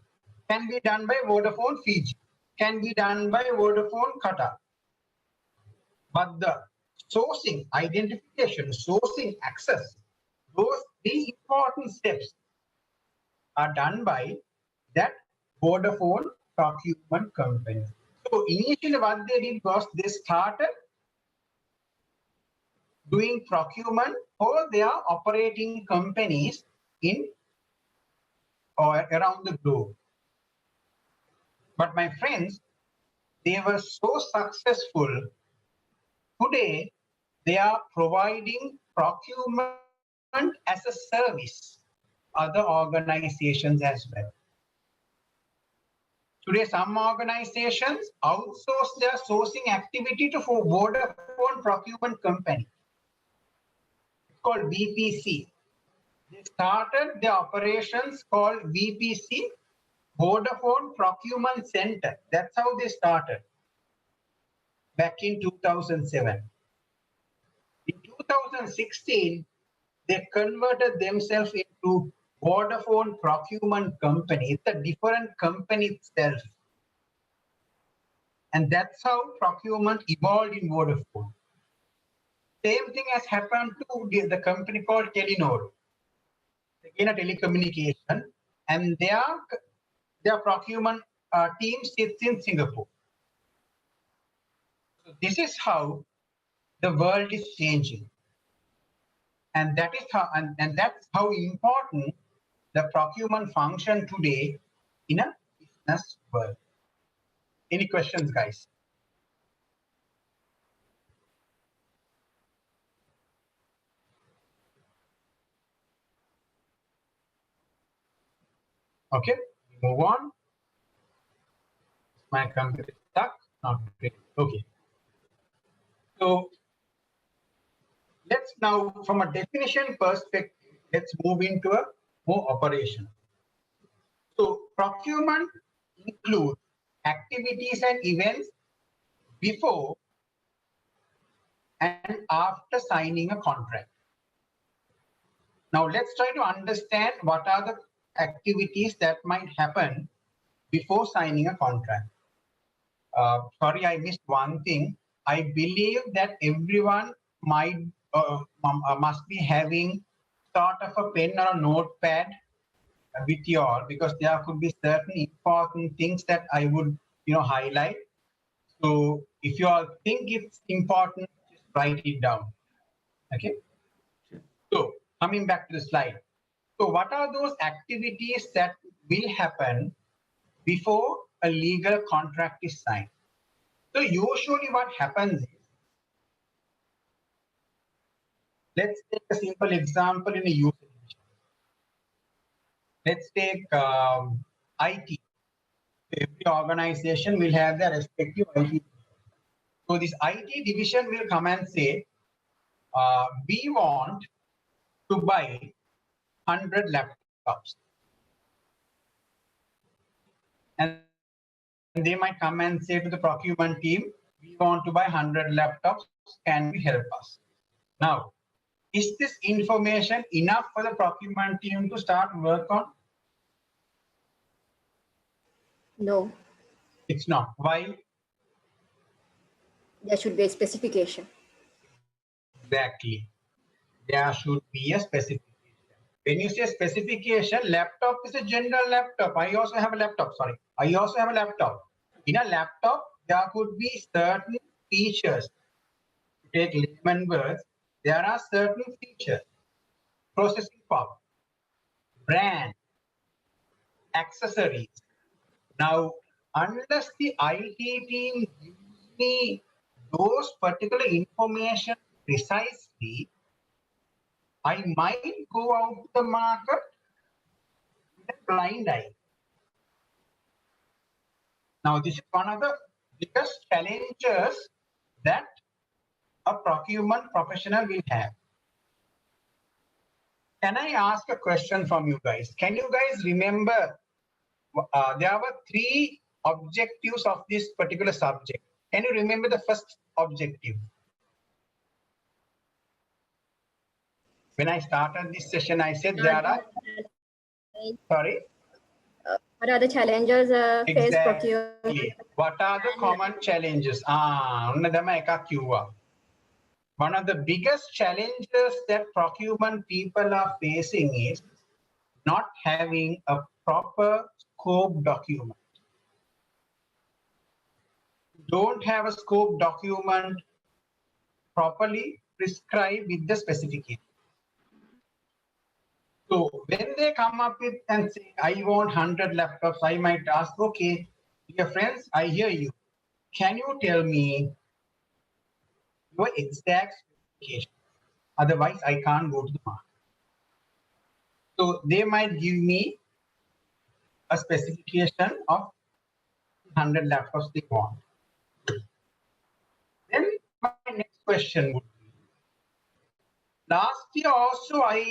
can be done by Vodafone Fiji, can be done by Vodafone Qatar. But the sourcing, identification, sourcing, access, these important steps are done by that Vodafone procurement company. So initially what they did was they started doing procurement for their operating companies in or around the globe. But my friends, they were so successful. Today, they are providing procurement as a service, other organizations as well. Today, some organizations outsource their sourcing activity to Vodafone procurement company. It's called VPC. They started their operations called VPC, Vodafone Procurement Center. That's how they started back in 2007. In 2016, they converted themselves into Vodafone Procurement Company. It's a different company itself. And that's how procurement evolved in Vodafone. Same thing has happened to the company called Telenor. Again, a telecommunication, and their procurement team sits in Singapore. So this is how the world is changing. And that is how, and that's how important the procurement function today in a business world. Any questions, guys? Okay, move on. My computer is stuck. Not really. Okay. So let's now, from a definition perspective, let's move into a more operation. So procurement includes activities and events before and after signing a contract. Now let's try to understand what are the activities that might happen before signing a contract. Sorry, I missed one thing. I believe that everyone must be having sort of a pen or a notepad with you all, because there could be certain important things that I would highlight. So if you all think it's important, just write it down. Okay. So coming back to the slide. So what are those activities that will happen before a legal contract is signed? So usually what happens is, let's take a simple example in a user division. Let's take IT. Every organization will have their respective IT. So this IT division will come and say, we want to buy 100 laptops. And they might come and say to the procurement team, we want to buy 100 laptops, can you help us? Now, is this information enough for the procurement team to start work on? No, It's not. Why? there should be a specification. Exactly. There should be a specification. When you say specification, laptop is a general laptop. I also have a laptop, sorry. I also have a laptop. In a laptop, there could be certain features. To take layman words, there are certain features. Processing power, brand, accessories. Now, unless the IT team gives me those particular information precisely, I might go out to the market with a blind eye. Now, this is one of the biggest challenges that a procurement professional will have. Can I ask a question from you guys? Can you guys remember there were 3 objectives of this particular subject? Can you remember the first objective? When I started this session, I said there are, sorry? What are the challenges faced Exactly. procurement? What are the common challenges? One of the biggest challenges that procurement people are facing is not having a proper scope document. Don't have a scope document properly, prescribe with the specification. So when they come up with and say, I want 100 laptops, I might ask, okay, dear friends, I hear you. Can you tell me your exact specification? Otherwise, I can't go to the market. So they might give me a specification of 100 laptops they want. Then my next question would be, last year also I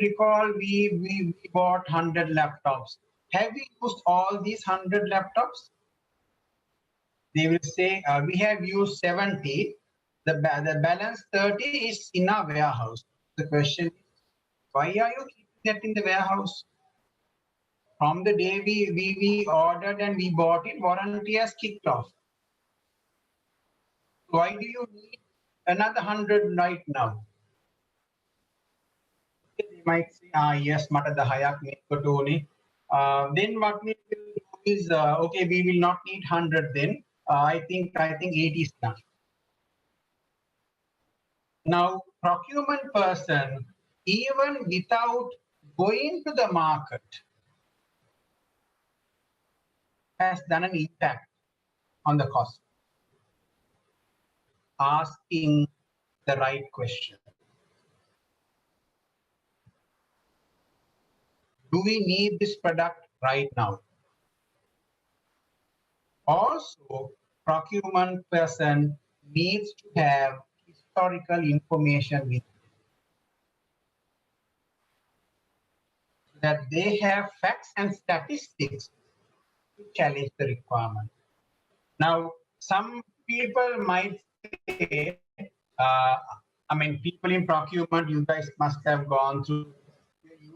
recall we bought 100 laptops. Have we used all these 100 laptops? They will say we have used 70. The balance 30 is in our warehouse. The question is, why are you keeping that in the warehouse? From the day we ordered and we bought it, warranty has kicked off. Why do you need another 100 right now? They might say, yes, mata the hayak me. Then what we will do is, okay, we will not need 100 then. I think 80 is enough. Now, procurement person, even without going to the market, has done an impact on the cost. Asking the right question. Do we need this product right now? Also, procurement person needs to have historical information with them, so that they have facts and statistics to challenge the requirement. Now, some people might say, people in procurement, you guys must have gone through.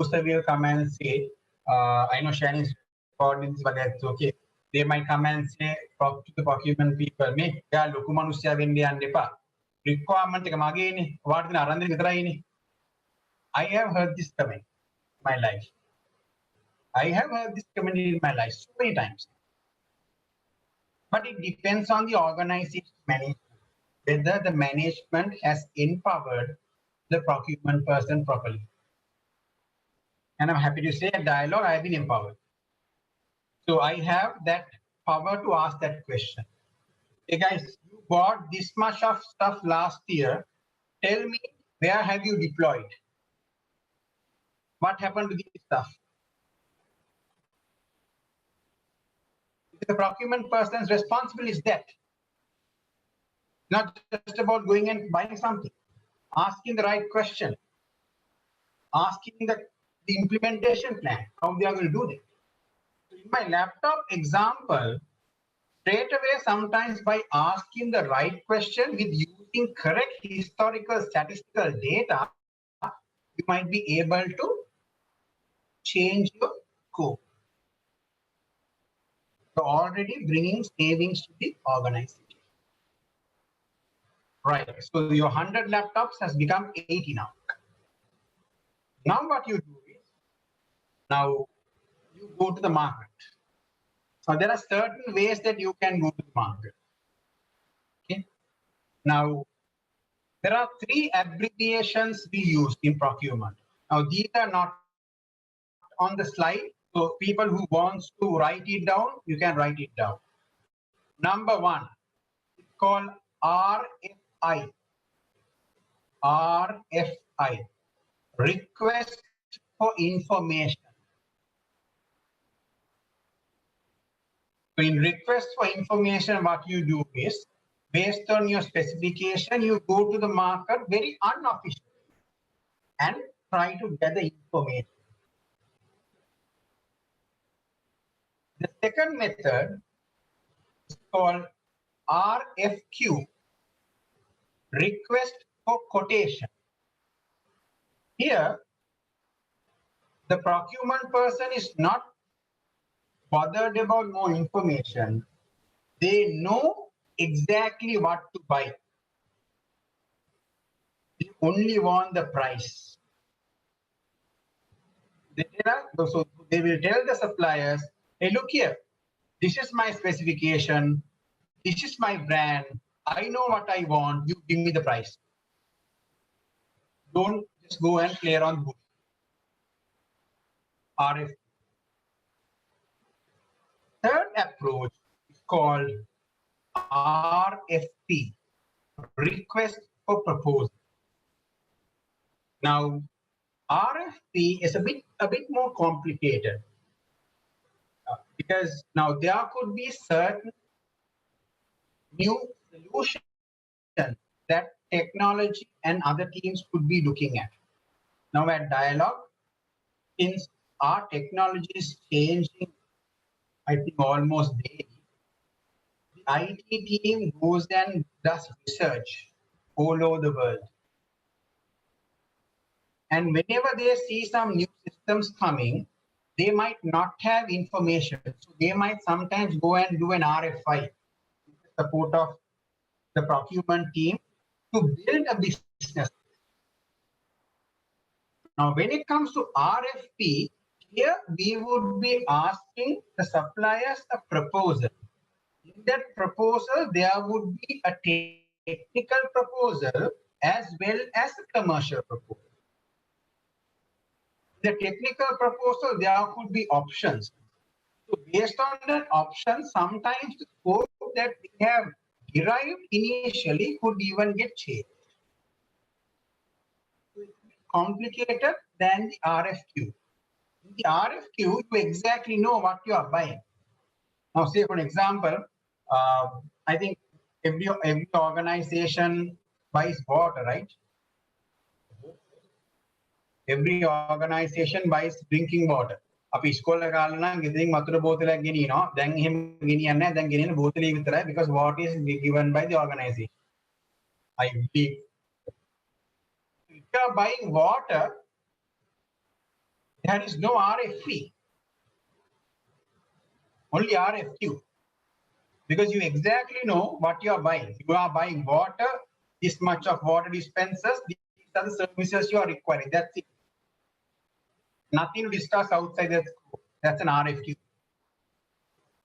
User will come and say, I know Shani is recording this, but that's okay. They might come and say to the procurement people, me, yeah, lokumanusya vendi andepa. Requirement එක මගේනේ. වාට දෙන අරන් දෙන විතරයිනේ. I have heard this comment in my life. I have heard this comment in my life so many times. But it depends on the organization management, whether the management has empowered the procurement person properly. And I'm happy to say at Dialogue, I have been empowered. So I have that power to ask that question. Hey guys, you bought this much of stuff last year. Tell me, where have you deployed? What happened to this stuff? The procurement person's responsibility is that. Not just about going and buying something. Asking the right question. Asking the implementation plan, how they are going to do that. In my laptop example, straight away, sometimes by asking the right question with using correct historical statistical data, you might be able to change your scope. So already bringing savings to the organization. Right, so your 100 laptops has become 80 now. Now what you do is, now you go to the market. So there are certain ways that you can go to the market. Okay. Now, there are 3 abbreviations we use in procurement. Now, these are not on the slide. So people who wants to write it down, you can write it down. Number 1, it's called RFI. RFI, request for information. So in request for information, what you do is, based on your specification, you go to the market very unofficially and try to gather information. The second method is called RFQ, request for quotation. Here, the procurement person is not bothered about more information. They know exactly what to buy. They only want the price. So they will tell the suppliers, hey, look here, this is my specification, this is my brand, I know what I want, you give me the price. Don't just go and play around bush. RFP. Third approach is called RFP, Request for Proposal. Now, RFP is a bit more complicated because now there could be certain new solutions that technology and other teams could be looking at. Now at Dialogue, since our technology is changing, I think almost daily, the IT team goes and does research all over the world. And whenever they see some new systems coming, they might not have information. So they might sometimes go and do an RFI with the support of the procurement team to build a business. Now, when it comes to RFP, here we would be asking the suppliers a proposal. In that proposal, there would be a technical proposal as well as a commercial proposal. The technical proposal, there could be options. So based on that option, sometimes the scope that we have derived initially could even get changed. So it's complicated than the RFQ. In the RFQ, you exactly know what you are buying. Now, say for example, I think every organization buys water, right? Every organization buys drinking water. අපි ඉස්කෝලේ කාලේ නම් ගෙදරින් වතුර බෝතලයක් ගෙනියනවා. දැන් එහෙම ගෙනියන්නේ නැහැ. දැන් ගෙනියන බෝතලේ විතරයි because water is given by the organization. I believe. If you are buying water, there is no RFP. Only RFQ. Because you exactly know what you are buying. You are buying water, this much of water dispensers, these are the services you are requiring. That's it. Nothing to discuss outside that scope. That's an RFQ.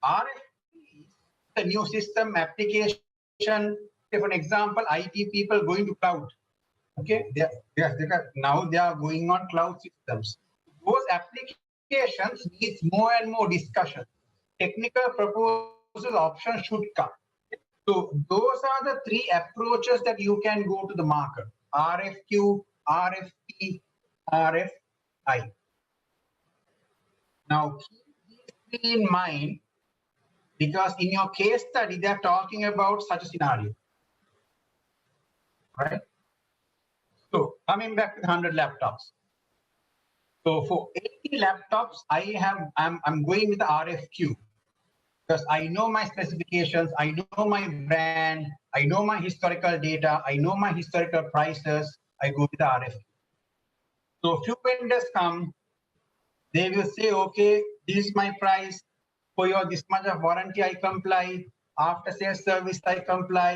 RFP is the new system application. Say for example, IT people going to cloud. Okay, now they are going on cloud systems. Those applications need more and more discussion. Technical proposal options should come. So those are the three approaches that you can go to the market: RFQ, RFP, RFI. Now, keep these three in mind because in your case study, they're talking about such a scenario. Right? So, coming back to the 100 laptops. So, for 80 laptops, I'm going with the RFQ because I know my specifications, I know my brand, I know my historical data, I know my historical prices. I go with the RFQ. So, few vendors come. They will say, okay, this is my price. For your this much of warranty, I comply. After sales service, I comply.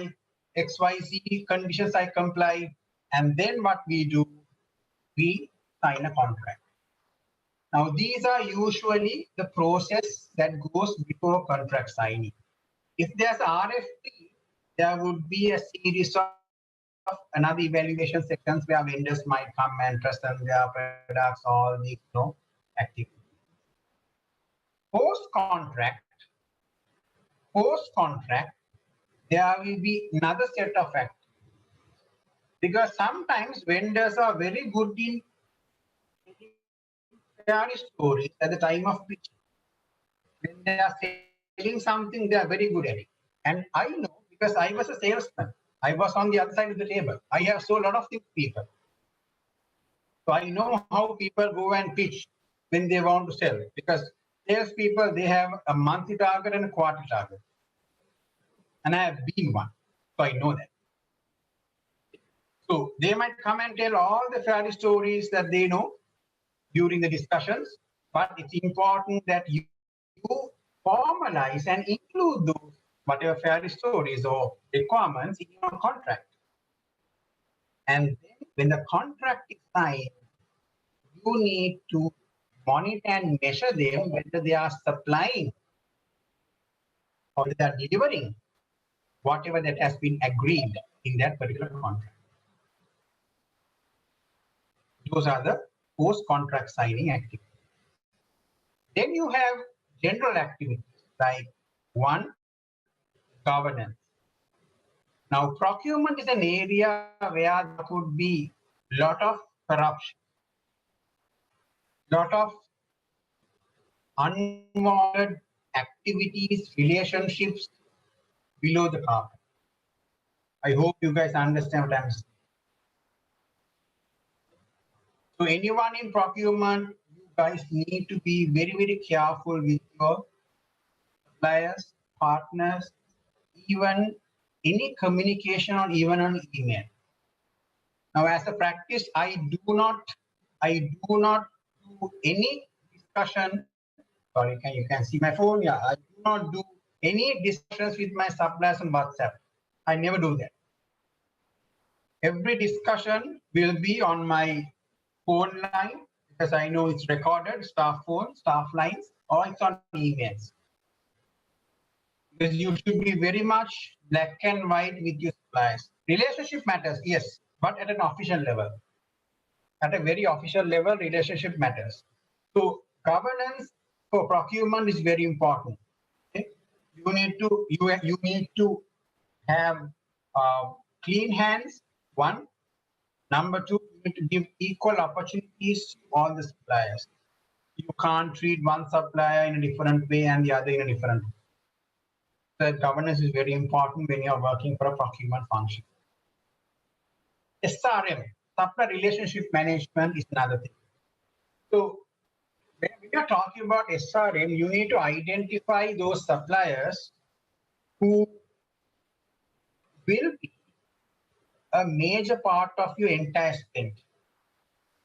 XYZ conditions, I comply. And then what we do, we sign a contract. Now, these are usually the process that goes before contract signing. If there's RFP, there would be a series of another evaluation sections where vendors might come and present their products, all these, activity. Post-contract, there will be another set of activities. Because sometimes vendors are very good in sharing stories at the time of pitch. When they are selling something, they are very good at it. And I know because I was a salesman. I was on the other side of the table. I have sold a lot of things to people. So I know how people go and pitch when they want to sell. Because salespeople, they have a monthly target and a quarter target. And I have been one. So I know that. So they might come and tell all the fairy stories that they know during the discussions, but it's important that you formalize and include those whatever fairy stories or requirements in your contract. And then when the contract is signed, you need to monitor and measure them whether they are supplying or they are delivering whatever that has been agreed in that particular contract. Those are the post-contract signing activities. Then you have general activities like one, governance. Now, procurement is an area where there could be lot of corruption, lot of unwanted activities, relationships below the carpet. I hope you guys understand what I'm saying. So anyone in procurement, you guys need to be very, very careful with your suppliers, partners, even any communication or even on email. Now, as a practice, I do not do any discussion. Sorry, you can see my phone. Yeah, I do not do any discussions with my suppliers on WhatsApp. I never do that. Every discussion will be on my phone line because I know it's recorded, staff phone, staff lines, or it's on emails. Because you should be very much black and white with your suppliers. Relationship matters, yes, but at an official level. At a very official level, relationship matters. So governance for procurement is very important. Okay? You need to have clean hands. One. Number two, you need to give equal opportunities to all the suppliers. You can't treat one supplier in a different way and the other in a different way. The governance is very important when you're working for a procurement function. SRM, supplier relationship management, is another thing. So when we are talking about SRM, you need to identify those suppliers who will be a major part of your entire spend.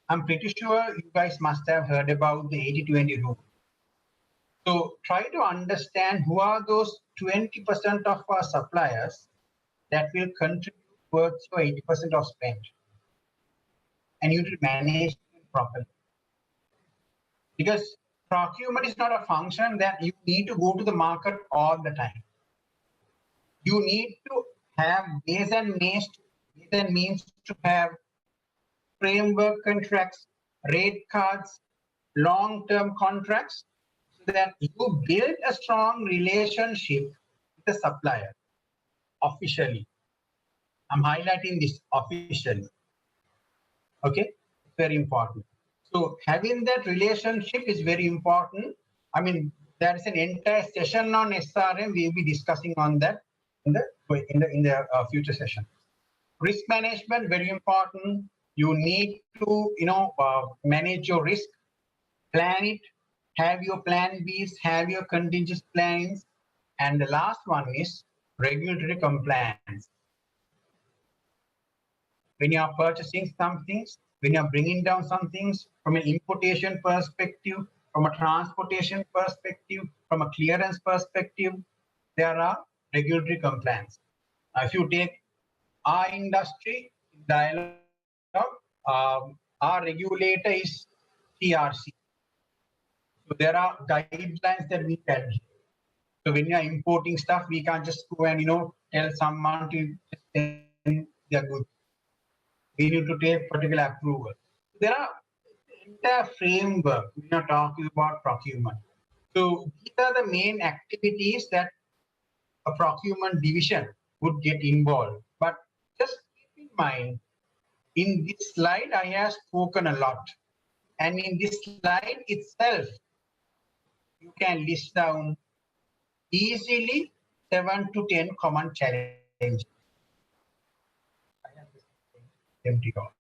I'm pretty sure you guys must have heard about the 80-20 rule. So try to understand who are those 20% of our suppliers that will contribute towards your 80% of spend. And you should manage it properly. Because procurement is not a function that you need to go to the market all the time. You need to have ways and means to have framework contracts, rate cards, long-term contracts, so that you build a strong relationship with the supplier officially. I'm highlighting this officially. Okay, very important. So having that relationship is very important. I mean, there is an entire session on SRM. We'll be discussing on that in the future session. Risk management, very important. You need to manage your risk, plan it, have your plan Bs, have your contingency plans, and the last one is regulatory compliance. When you are purchasing some things, when you are bringing down some things from an importation perspective, from a transportation perspective, from a clearance perspective, there are regulatory compliance. Now, if you take our industry dialogue, our regulator is TRC. So there are guidelines that we tell. So when you are importing stuff, we can't just go and tell someone to send their goods. We need to take particular approval. There are entire framework when you're talking about procurement. So these are the main activities that a procurement division would get involved. But just keep in mind, in this slide, I have spoken a lot. And in this slide itself, you can list down easily 7 to 10 common challenges. Empty out.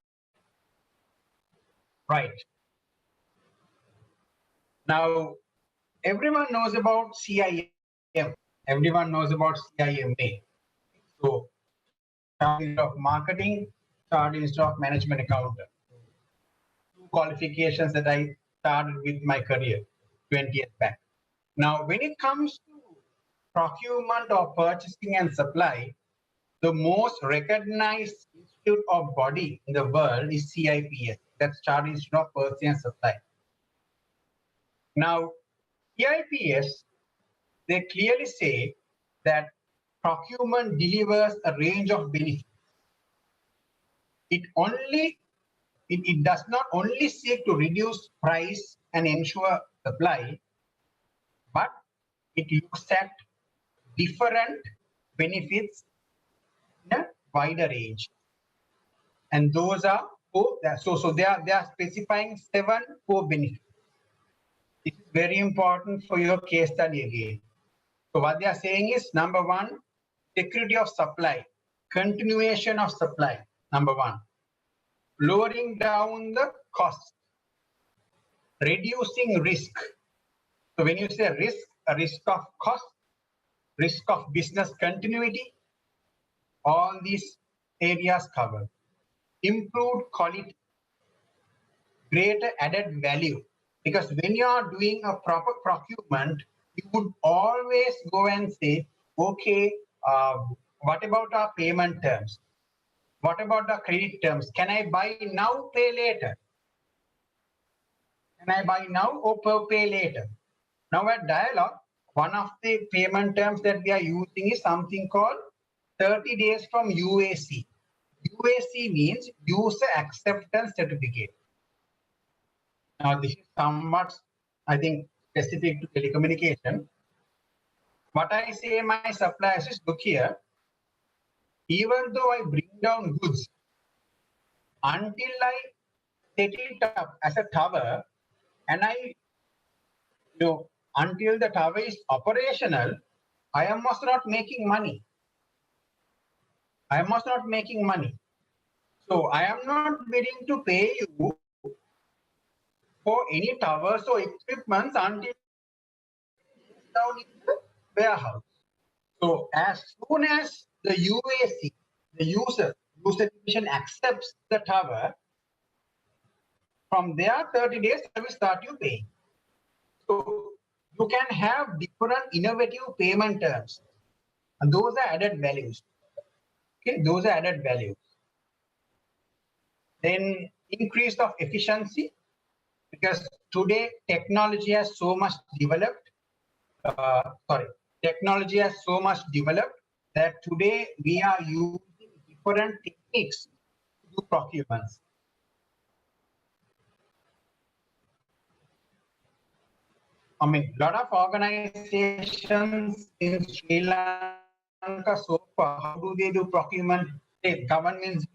Right. Now, everyone knows about CIM. Everyone knows about CIMA. So, Chartered of Marketing, Chartered of Management Accountant. Two qualifications that I started with my career 20 years back. Now, when it comes to procurement or purchasing and supply, the most recognized institute or body in the world is CIPS. That's Chartered Institute of Purchasing and Supply. Now, CIPS, they clearly say that procurement delivers a range of benefits. It only it does not only seek to reduce price and ensure supply, but it looks at different benefits in a wider range. And those are so they are specifying 7 core benefits. This is very important for your case study again. So what they are saying is, number 1, security of supply, continuation of supply, number 1. Lowering down the cost, reducing risk. So when you say risk, a risk of cost, risk of business continuity, all these areas covered. Improved quality, greater added value. Because when you are doing a proper procurement, you would always go and say, okay, what about our payment terms? What about the credit terms? Can I buy now, pay later? Can I buy now or pay later? Now at Dialog, one of the payment terms that we are using is something called 30 days from UAC. UAC means User Acceptance Certificate. Now this is somewhat, I think, specific to telecommunication. What I say my suppliers is, look here, even though I bring down goods, until I set it up as a tower, and until the tower is operational, I am also not making money. I am also not making money. So I am not willing to pay you for any towers or equipments until it's down in the warehouse. So as soon as the UAC, the user division accepts the tower, from there 30 days I will start you paying. So you can have different innovative payment terms, and those are added values. Okay, those are added values. Then increase of efficiency, because today technology has so much developed. Technology has so much developed that today we are using different techniques to do procurements. I mean, a lot of organizations in Sri Lanka so far, how do they do procurement? They, governments,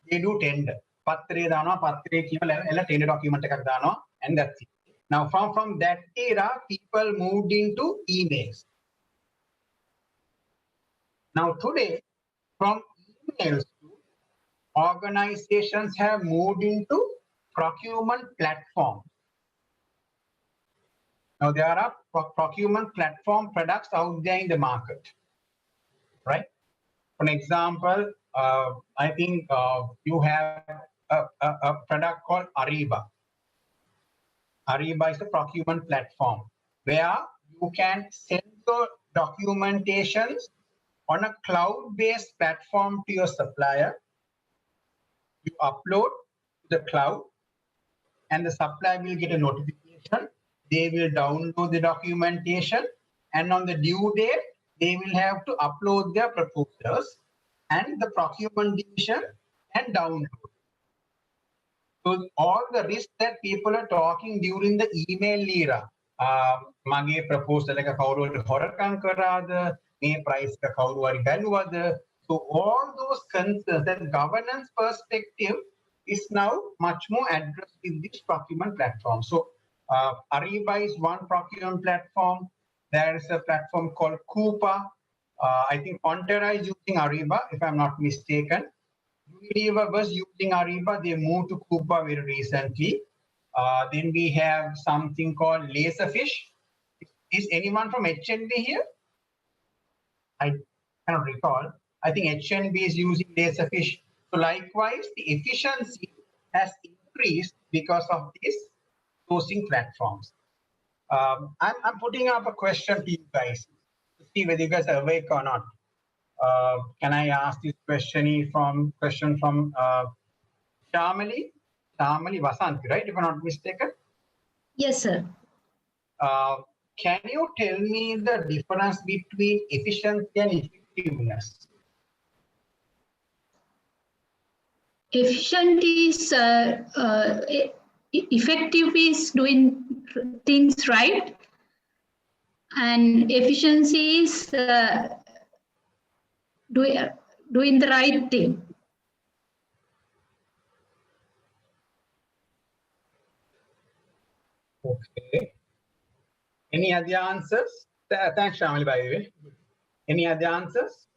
they do tender. Patre dano, patre kiya tender document ekak dano, and that's it. Now, from that era, people moved into emails. Now, today, from emails to organizations have moved into procurement platforms. Now, there are procurement platform products out there in the market, right? For example, I think you have a product called Ariba. Ariba is a procurement platform where you can send your documentations on a cloud-based platform to your supplier. You upload to the cloud, and the supplier will get a notification. They will download the documentation, and on the due date, they will have to upload their proposals, and the procurement division and download. So all the risks that people are talking during the email era, mage proposal එක කවුරු හොරකම් කරාද, මේ price එක කවුරු හරි බැලුවද. So all those concerns, that governance perspective is now much more addressed in this procurement platform. So Ariba is one procurement platform. There is a platform called Coupa. I think Fonterra is using Ariba, if I'm not mistaken. Unilever was using Ariba. They moved to Coupa very recently. Then we have something called Laserfish. Is anyone from HNB here? I cannot recall. I think HNB is using Laserfish. So likewise, the efficiency has increased because of these sourcing platforms. I'm putting up a question to you guys to see whether you guys are awake or not. Can I ask this question from Shamali Vasanti, right? If I'm not mistaken. Yes, sir. Can you tell me the difference between efficiency and effectiveness? efficient is effective is doing things right, and efficiency is doing the right thing. Okay. Any other answers? Thanks, Shamil, by the way. Any other answers?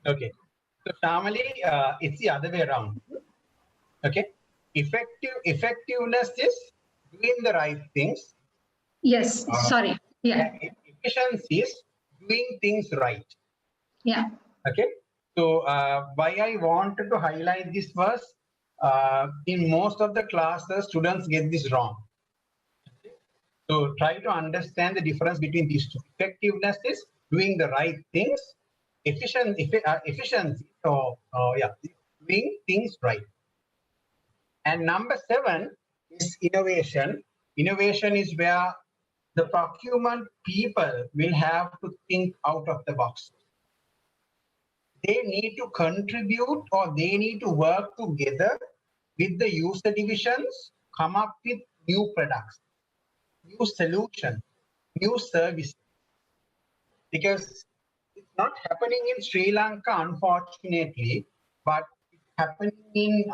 Okay. So, Shamali, it's the other way around. Okay. Effectiveness is doing the right things. Yes, sorry. Yeah. Efficiency is doing things right. Yeah. Okay. So why I wanted to highlight this was in most of the classes, students get this wrong. So try to understand the difference between these two. Effectiveness is doing the right things. Efficiency. So yeah, doing things right. And number 7 is innovation. Innovation is where the procurement people will have to think out of the box. They need to contribute, or they need to work together with the user divisions, come up with new products, new solutions, new services. Because it's not happening in Sri Lanka, unfortunately, but it's happening in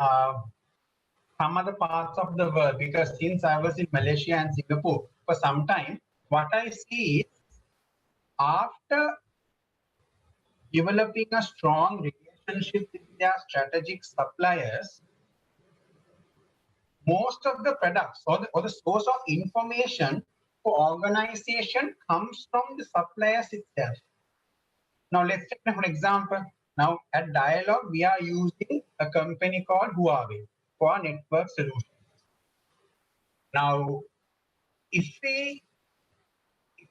some other parts of the world. Because since I was in Malaysia and Singapore for some time, what I see is after developing a strong relationship with their strategic suppliers, most of the products or the source of information for organization comes from the suppliers itself. Now, let's take an example. Now, at Dialog, we are using a company called Huawei for network solutions. Now, if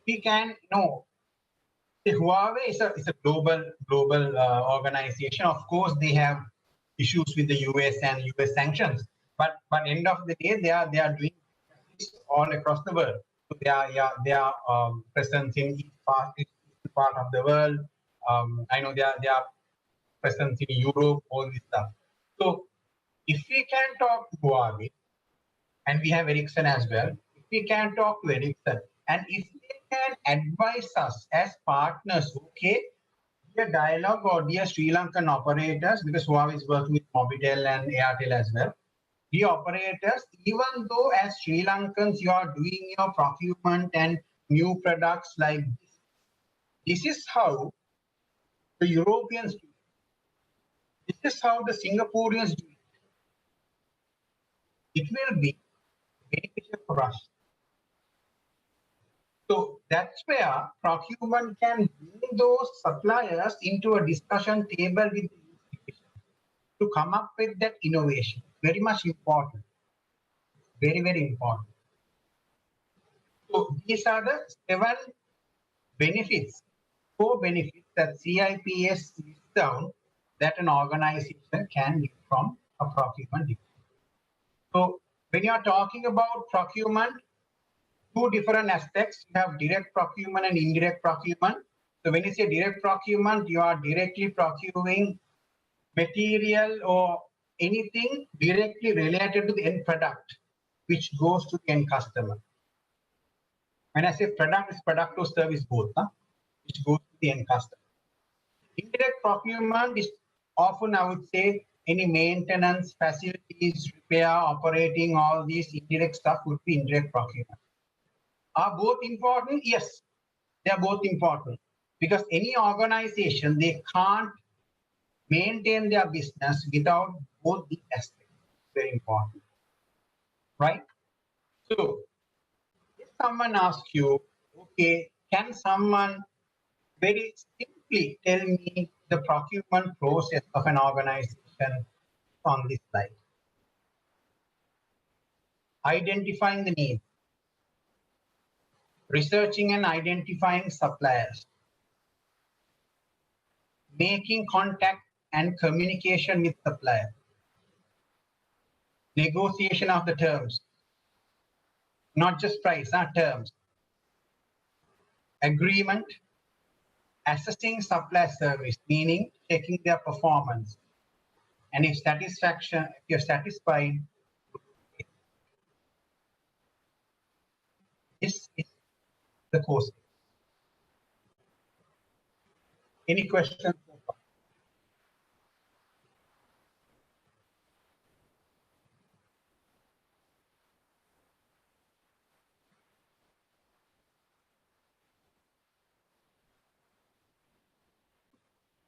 we can know, Huawei is a global organization. Of course, they have issues with the US and US sanctions. But end of the day, they are doing this all across the world. So they are present in each part of the world. I know they are present in Europe, all this stuff. So if we can talk to Huawei, and we have Ericsson as well, if we can talk to Ericsson, and if they can advise us as partners, okay, dear Dialog or dear Sri Lankan operators, because Huawei is working with Mobitel and Airtel as well, the operators, even though as Sri Lankans you are doing your procurement and new products like this is how the Europeans do it. This is how the Singaporeans do it. It will be beneficial for us. So that's where procurement can bring those suppliers into a discussion table with the to come up with that innovation. Very much important. Very, very important. So these are the 7 benefits, 4 benefits that CIPS lists down that an organization can get from a procurement division. So when you are talking about procurement, 2 different aspects. You have direct procurement and indirect procurement. So when you say direct procurement, you are directly procuring material or anything directly related to the end product, which goes to the end customer. When I say product, it's product or service both, which goes to the end customer. Indirect procurement is often, I would say, any maintenance, facilities, repair, operating, all these indirect stuff would be indirect procurement. Are both important? Yes, they are both important. Because any organization, they can't maintain their business without both the aspects. Very important. Right? So, if someone asks you, okay, can someone very simply tell me the procurement process of an organization on this slide? Identifying the needs, researching and identifying suppliers, making contact and communication with supplier, negotiation of the terms, not just price, terms, agreement, assessing supply service, meaning checking their performance. And if you're satisfied, this is the course. Any questions?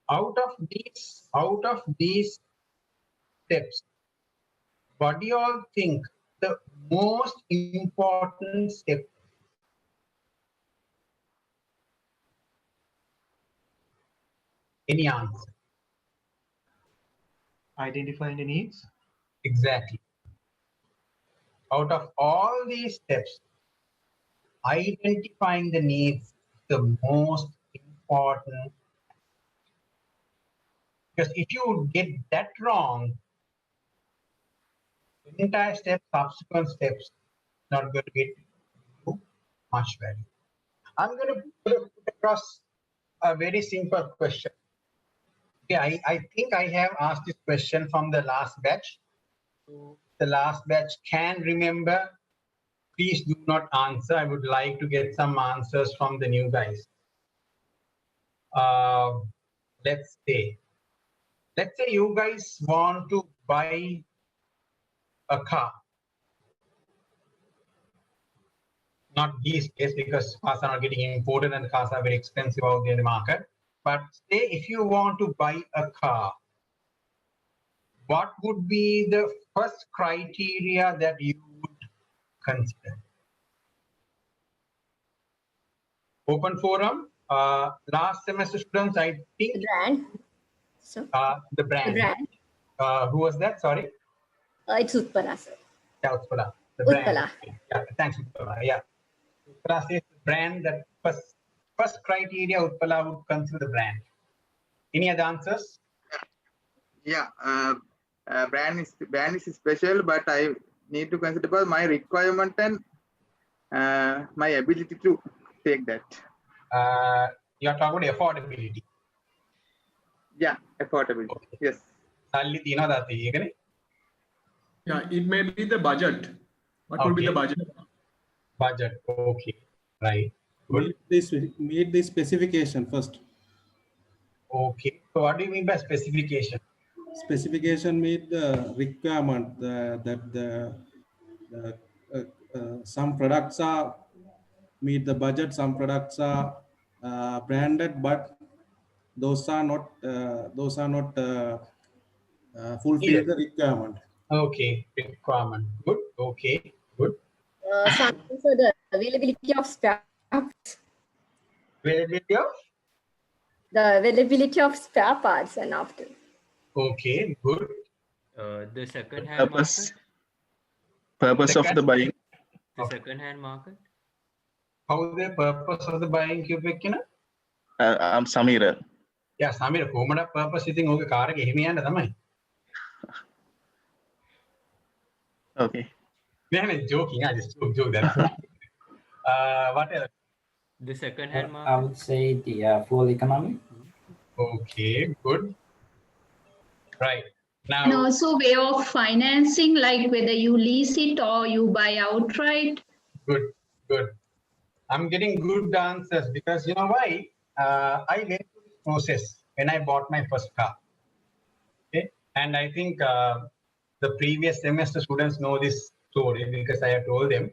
Out of these steps, what do you all think the most important step? Any answer? Identifying the needs. Exactly. Out of all these steps, identifying the needs is the most important. Because if you get that wrong, the entire step, subsequent steps, not going to get you much value. I'm going to put across a very simple question. Okay, I think I have asked this question from the last batch. So the last batch can remember. Please do not answer. I would like to get some answers from the new guys. Let's say you guys want to buy a car. Not these days because cars are not getting imported and cars are very expensive out there in the market. But say if you want to buy a car, what would be the first criteria that you would consider? Open forum. Last semester students, I think. The brand. So, The brand. the brand. Who was that? Sorry. It's Utpala, sir. Yeah, Utpala. The Utpala. brand. Yeah, thanks, Utpala. Yeah. Utpala says the brand that first criteria Utpala would consider the brand. Any other answers? Yeah, brand is special, but I need to consider about my requirement and my ability to take that. You are talking about affordability. Yeah, affordability. Okay. Yes. Salli තියෙනවද ඒකනේ? Yeah, it may be the budget. What would be the Okay. budget? Budget. Okay. Right. Good. Meet the specification first. Okay. So what do you mean by specification? Specification meet the requirement that some products are meet the budget, some products are branded, but those are not fulfill Yes. the requirement. Okay. Requirement. Good. Okay. Good. Something for the availability of spare parts. Availability of? The availability of spare parts and after. Okay. Good. The second hand market. Purpose of the buying. The second hand market. How the purpose of the buying cubic? I'm Samira. Yeah, Samira, කොහොමද purpose ඉතින් ඕක car එක එහෙම යන්න තමයි. Okay. නෑ joking. I just joke that. What else? The second hand I market. would say the full economy. Okay, good. Right. And Now, also way of financing, like whether you lease it or you buy outright. good, good. I'm getting good answers because you know why? I went through this process when I bought my first car. Okay. And I think the previous semester students know this story because I have told them.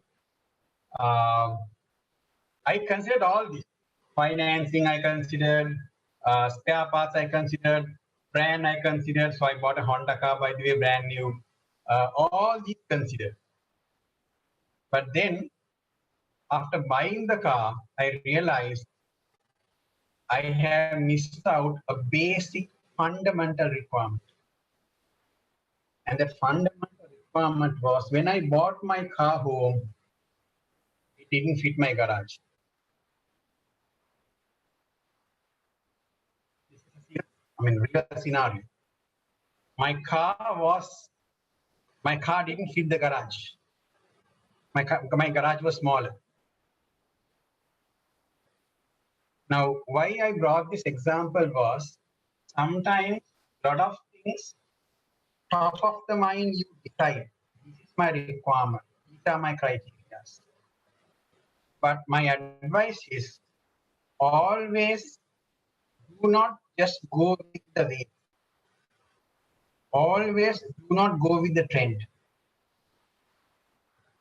I considered all this. Financing, I considered. Spare parts, I considered. Brand, I considered. So I bought a Honda car, by the way, brand new. All these considered. But then, after buying the car, I realized I have missed out a basic fundamental requirement. And that fundamental requirement was when I bought my car home, it didn't fit my garage. I mean, real scenario. My car didn't fit the garage. My garage was smaller. Now, why I brought this example was sometimes a lot of things top of the mind you decide. This is my requirement. These are my criteria. But my advice is always do not just go with the way. Always do not go with the trend.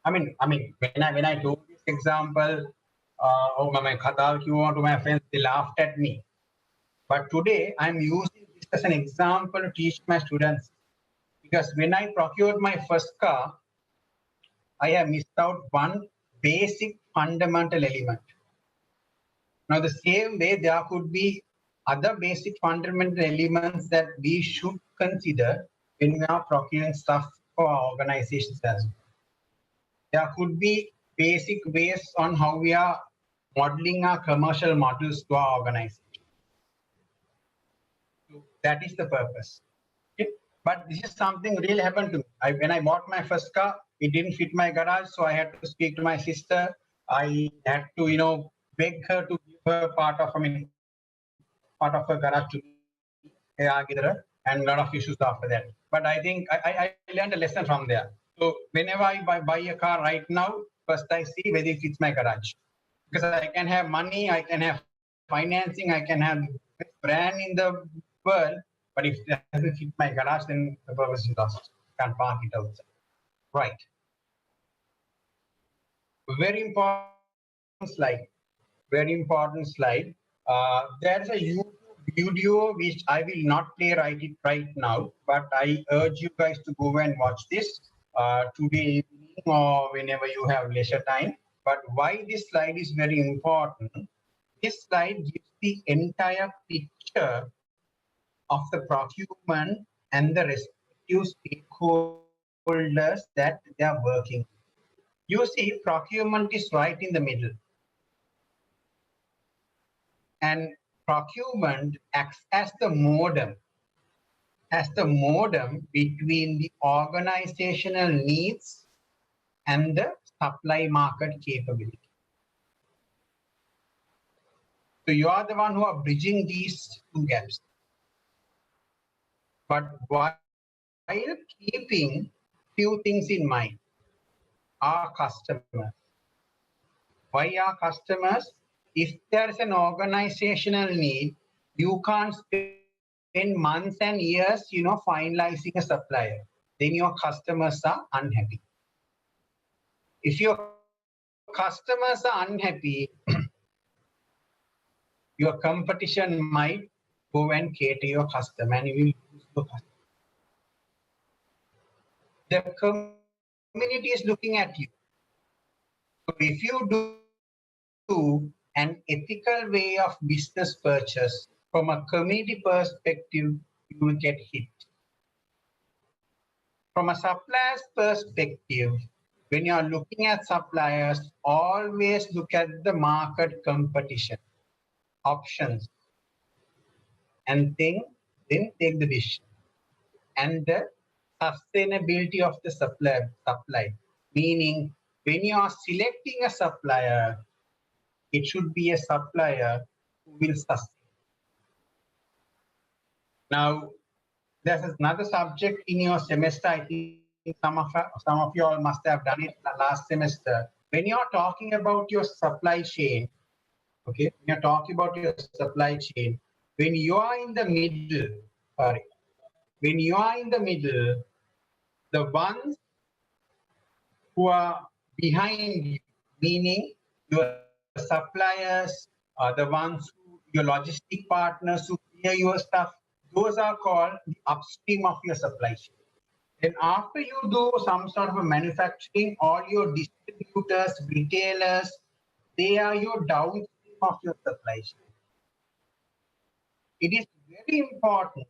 I mean, when I do this example, oh my kata you want to my friends, they laughed at me. But today I'm using this as an example to teach my students. Because when I procured my first car, I have missed out one basic fundamental element. Now, the same way, there could be other basic fundamental elements that we should consider when we are procuring stuff for our organizations as well. There could be basic ways on how we are modeling our commercial models to our organization. So that is the purpose. Okay? But this is something really happened to me. When I bought my first car, it didn't fit my garage, so I had to speak to my sister. I had to, beg her to give her part of her garage to me, and a lot of issues after that. But I think I learned a lesson from there. So whenever I buy a car right now, first I see whether it fits my garage. Because I can have money, I can have financing, I can have the brand in the world, but if it doesn't fit my garage, then the purpose is lost. Can't park it outside. Right. Very important slide. Very important slide. There's a YouTube video which I will not play right now, but I urge you guys to go and watch this today evening or whenever you have leisure time. But why this slide is very important? This slide gives the entire picture of the procurement and the respective stakeholders that they are working. You see, procurement is right in the middle. And procurement acts as the modem between the organizational needs and the supply market capability. So you are the one who are bridging these two gaps. But while keeping few things in mind, our customers. Why our customers? If there is an organizational need, you can't spend months and years, finalizing a supplier. Then your customers are unhappy. If your customers are unhappy, your competition might go and cater your customer and you will lose your customer. The community is looking at you. So if you do an ethical way of business purchase from a community perspective, you will get hit. From a supplier's perspective, when you are looking at suppliers, always look at the market competition, options, and then take the decision. And the sustainability of the supply, meaning when you are selecting a supplier, it should be a supplier who will sustain. Now, there's another subject in your semester. I think some of you all must have done it last semester. When you're talking about your supply chain, okay, when you're talking about your supply chain, when you are in the middle, the ones who are behind you, meaning your suppliers, the ones your logistic partners who clear your stuff, those are called the upstream of your supply chain. Then after you do some sort of a manufacturing, all your distributors, retailers, they are your downstream of your supply chain. It is very important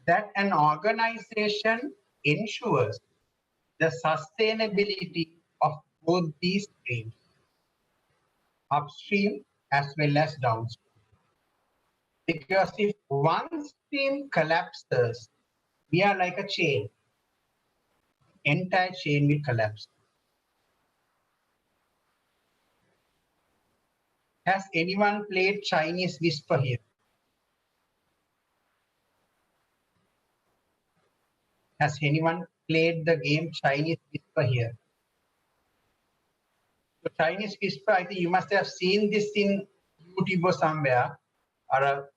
that an organization ensures the sustainability of both these streams, upstream as well as downstream. Because if one stream collapses, we are like a chain. Entire chain will collapse. Has anyone played Chinese Whisper here? Has anyone played the game Chinese Whisper here? So Chinese Whisper, I think you must have seen this in YouTube or somewhere. There are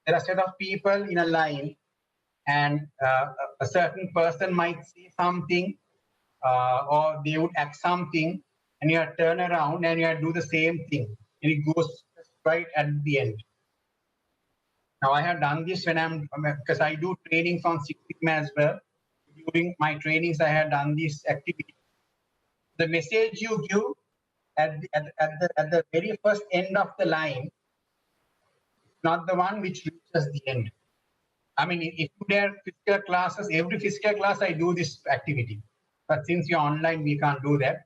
a set of people in a line, and a certain person might say something, or they would act something, and you have to turn around and you have to do the same thing, and it goes right at the end. Now I have done this when because I do trainings on Six Sigma as well. During my trainings, I have done this activity. The message you give at the very first end of the line, not the one which reaches the end. I mean, if there are physical classes, every physical class I do this activity. But since you're online, we can't do that.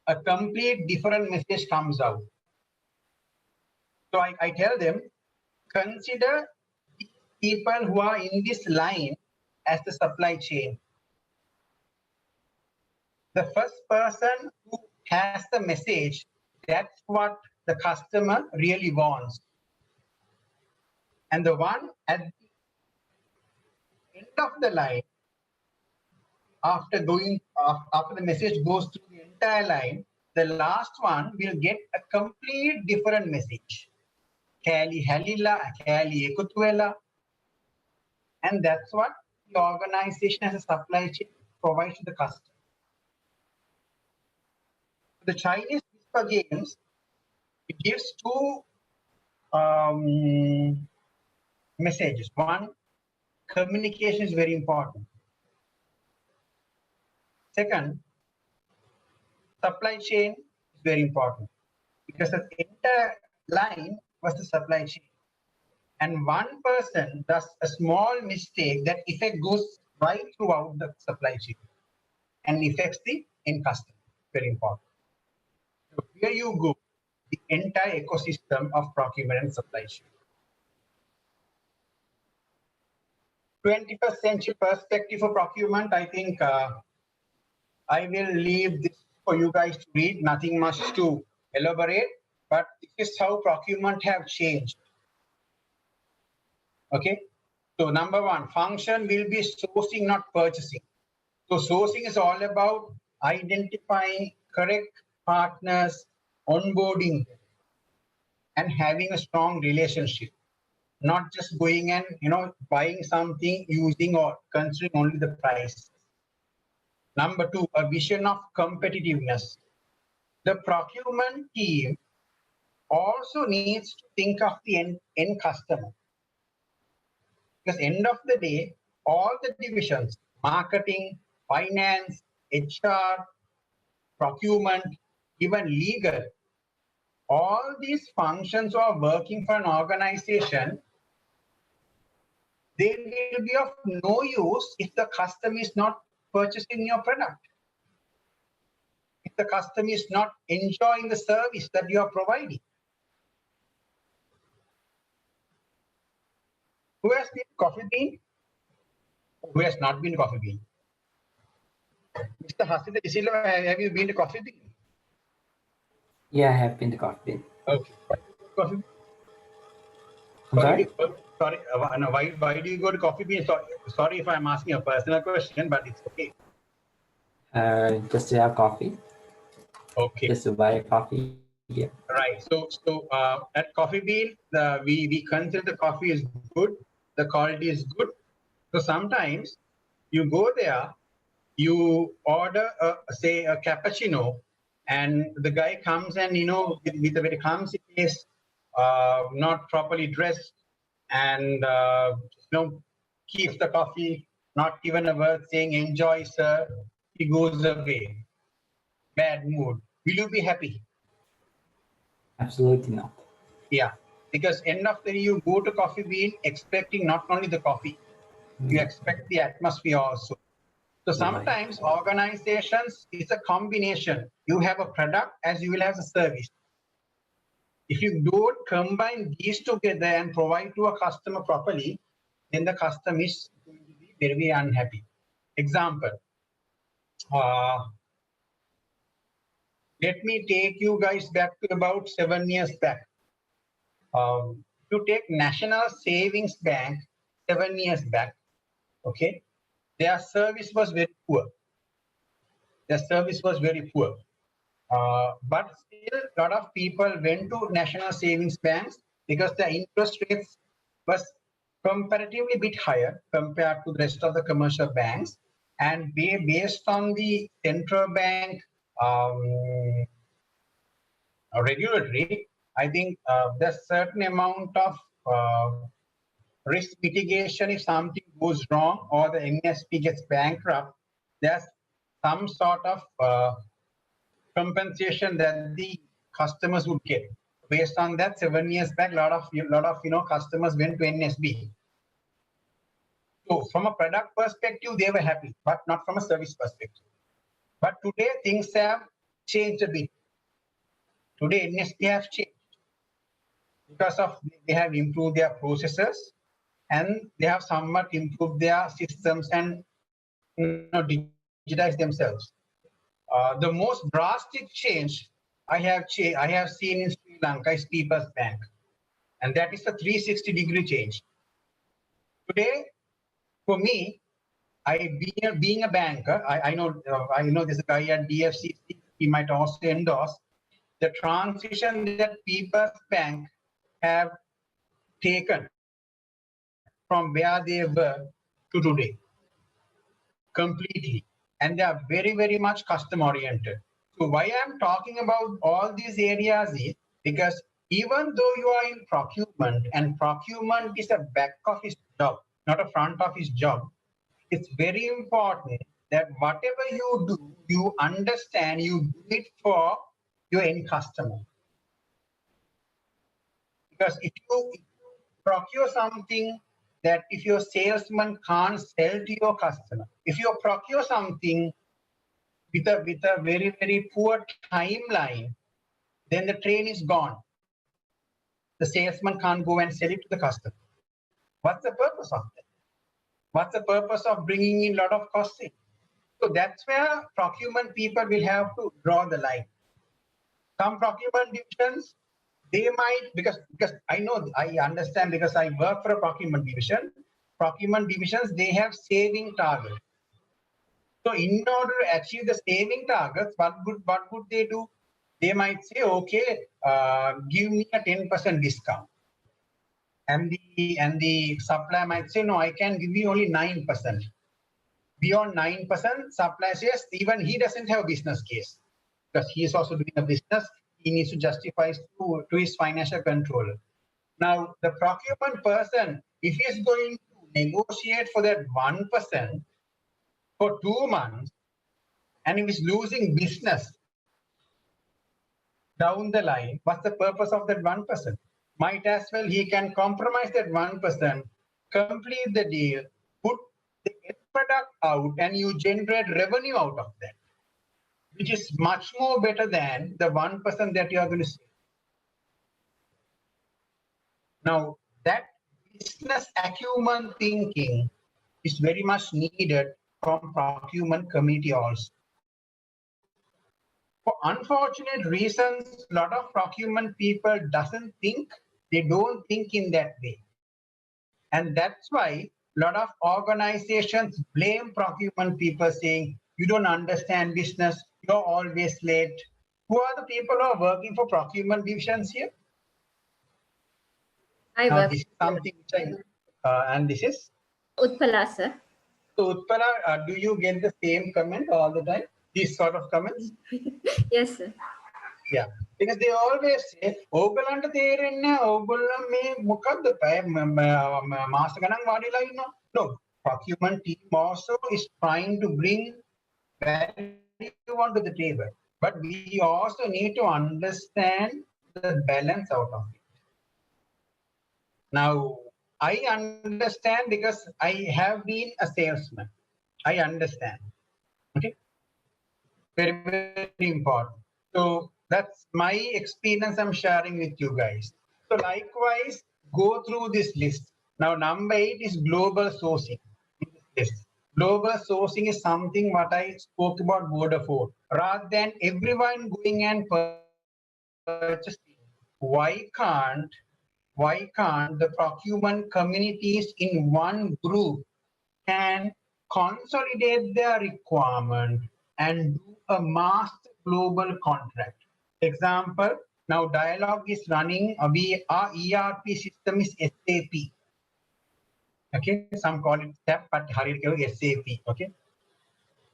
A complete different message comes out. So I tell them, consider people who are in this line as the supply chain. The first person who has the message, that's what the customer really wants. And the one at the end of the line, after the message goes through the entire line, the last one will get a complete different message. Kali halila, kali ekutuela. And that's what the organization as a supply chain provides to the customer. The Chinese Whisper games, it gives two messages. One, communication is very important. Second, supply chain is very important, because the entire line was the supply chain. And one person does a small mistake, that effect goes right throughout the supply chain and affects the end customer. Very important. So here you go, the entire ecosystem of procurement and supply chain. 21st century perspective for procurement, I think I will leave this for you guys to read, nothing much to elaborate, but this is how procurement have changed. Okay, so number one, function will be sourcing, not purchasing. So sourcing is all about identifying correct partners, onboarding, and having a strong relationship. Not just going and buying something, using or considering only the price. Number two, a vision of competitiveness. The procurement team also needs to think of the end customer. Because end of the day, all the divisions, marketing, finance, HR, procurement, even legal, all these functions are working for an organization. They will be of no use if the customer is not purchasing your product. If the customer is not enjoying the service that you are providing. Who has been Coffee Bean? Who has not been Coffee Bean? Mr. Hasida Isilva, have you been to Coffee Bean? Yeah, I have been to Coffee Bean. Okay. Coffee Bean? I'm sorry? Sorry, no, why do you go to Coffee Bean? Sorry if I'm asking a personal question, but it's okay. Just to have coffee. Okay. Just to buy coffee. Yeah. Right. So at Coffee Bean, we consider the coffee is good, the quality is good. So sometimes you go there, you order say a cappuccino, and the guy comes and with a very clumsy face, not properly dressed, and keeps the coffee, not even a word saying enjoy, sir. He goes away. Bad mood. Will you be happy? Absolutely not. Yeah, because end of the day, you go to Coffee Bean expecting not only the coffee, you expect the atmosphere also. So sometimes organizations, it's a combination. You have a product as you will have a service. If you don't combine these together and provide to a customer properly, then the customer is going to be very, very unhappy. Example, let me take you guys back to about 7 years back. To take National Savings Bank 7 years back, okay, their service was very poor. Their service was very poor. But still, a lot of people went to national savings banks because the interest rates was comparatively bit higher compared to the rest of the commercial banks. And based on the central bank regulatory, I think there's certain amount of risk mitigation if something goes wrong or the NSP gets bankrupt. There's some sort of compensation that the customers would get. Based on that, 7 years back, a lot of customers went to NSB. So from a product perspective, they were happy, but not from a service perspective. But today things have changed a bit. Today NSB have changed because of they have improved their processes and they have somewhat improved their systems and digitized themselves. The most drastic change I have seen in Sri Lanka is People's Bank, and that is a 360-degree change. Today, for me, being a banker, I know there's a guy at DFC, he might also endorse the transition that People's Bank have taken from where they were to today, completely. And they are very, very much customer oriented. So why I'm talking about all these areas is because even though you are in procurement, and procurement is a back office job, not a front office job, it's very important that whatever you do, you understand, you do it for your end customer. Because if you procure something that if your salesman can't sell to your customer, if you procure something with a very, very poor timeline, then the train is gone. The salesman can't go and sell it to the customer. What's the purpose of that? What's the purpose of bringing in a lot of costs in? So that's where procurement people will have to draw the line. Some procurement divisions, they might, because I understand because I work for a procurement division. Procurement divisions, they have saving targets. So in order to achieve the saving targets, what would they do? They might say, okay, give me a 10% discount. And the supplier might say, no, I can give you only 9%. Beyond 9%, supplier says even he doesn't have a business case because he is also doing a business. He needs to justify to his financial controller. Now, the procurement person, if he is going to negotiate for that 1% for 2 months, and if he's losing business down the line, what's the purpose of that 1%? Might as well he can compromise that 1%, complete the deal, put the end product out, and you generate revenue out of that, which is much more better than the 1% that you are going to save. Now, that business acumen thinking is very much needed from procurement committee also. For unfortunate reasons, a lot of procurement people they don't think in that way. And that's why a lot of organizations blame procurement people saying, you don't understand business, you're always late. Who are the people who are working for procurement divisions here? This is something which and this is? Utpala, sir. So Utpala, do you get the same comment all the time? These sort of comments? Yes, sir. Yeah, because they always say, "Ogalanta therenne, ogallam me mukadda pay maasa ganan vadila inna." No, procurement team also is trying to bring value onto the table, but we also need to understand the balance out of it. Now, I understand because I have been a salesman. I understand. Okay, very, very important. So that's my experience I'm sharing with you guys. So likewise, go through this list. Now, number 8 is global sourcing. List. Global sourcing is something what I spoke about Vodafone. Rather than everyone going and purchasing, why can't the procurement communities in one group can consolidate their requirement and do a master global contract? Example, now Dialogue is running, our ERP system is SAP. Okay, some call it SAP, but SAP. Okay.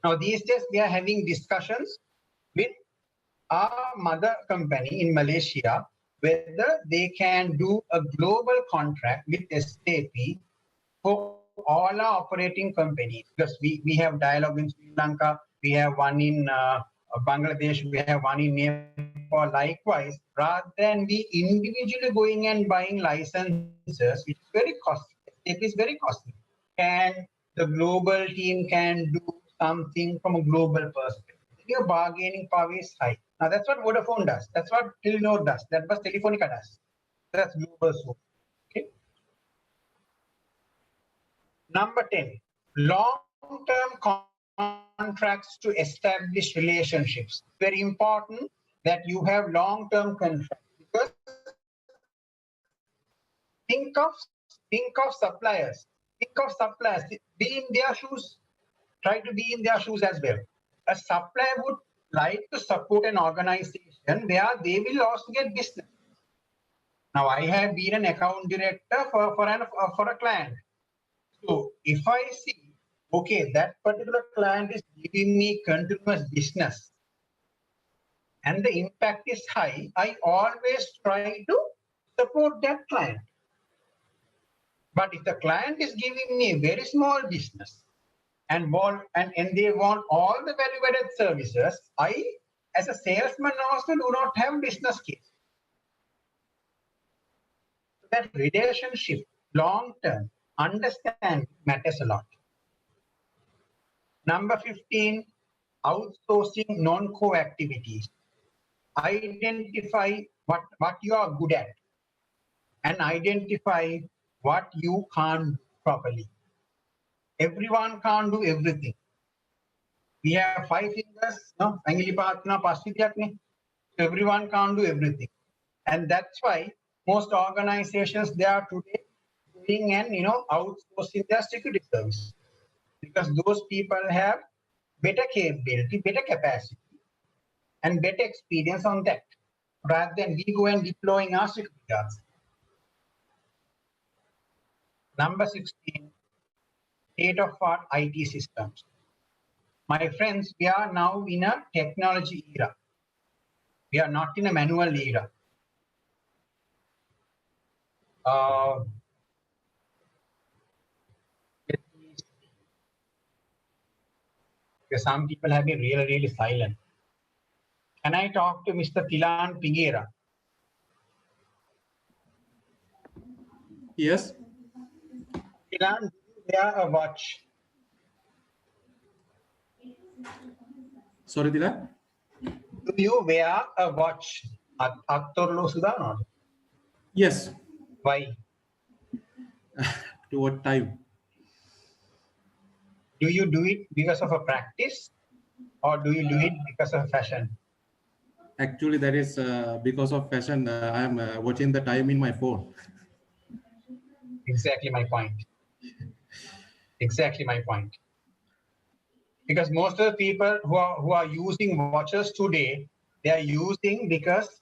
Now these days we are having discussions with our mother company in Malaysia whether they can do a global contract with SAP for all our operating companies, because we have Dialogue in Sri Lanka, we have one in Bangladesh, we have one in Nepal. Likewise, rather than we individually going and buying licenses, which is very costly, it is very costly, and the global team can do something from a global perspective. Your bargaining power is high. Now that's what Vodafone does. That's what Telenor does. That was Telefonica does. That's global source. Okay. Number 10, long-term contracts to establish relationships. Very important that you have long-term contracts, because think of suppliers. Think of suppliers. Be in their shoes. Try to be in their shoes as well. A supplier would like to support an organization where they will also get business. Now, I have been an account director for a client. So if I see, okay, that particular client is giving me continuous business and the impact is high, I always try to support that client. But if the client is giving me a very small business and they want all the value-added services, I, as a salesman, also do not have business case. So that relationship, long-term, understand matters a lot. Number 15, outsourcing non-core activities. Identify what you are good at and identify what you can't do properly. Everyone can't do everything. We have 5 fingers, no? Everyone can't do everything. And that's why most organizations, they are today doing and outsourcing their security service, because those people have better capability, better capacity, and better experience on that, rather than we go and deploying our security guards. Number 16, state-of-art IT systems. My friends, we are now in a technology era. We are not in a manual era. Because some people have been really, really silent. Can I talk to Mr. Tilan Pingera? Yes. Tilan, do you wear a watch? Sorry, Tilak. Do you wear a watch? Yes. Why? To what time? Do you do it because of a practice, or do you do it because of fashion? Actually, that is because of fashion. I am watching the time in my phone. Exactly my point. Exactly my point. Because most of the people who are using watches today, they are using because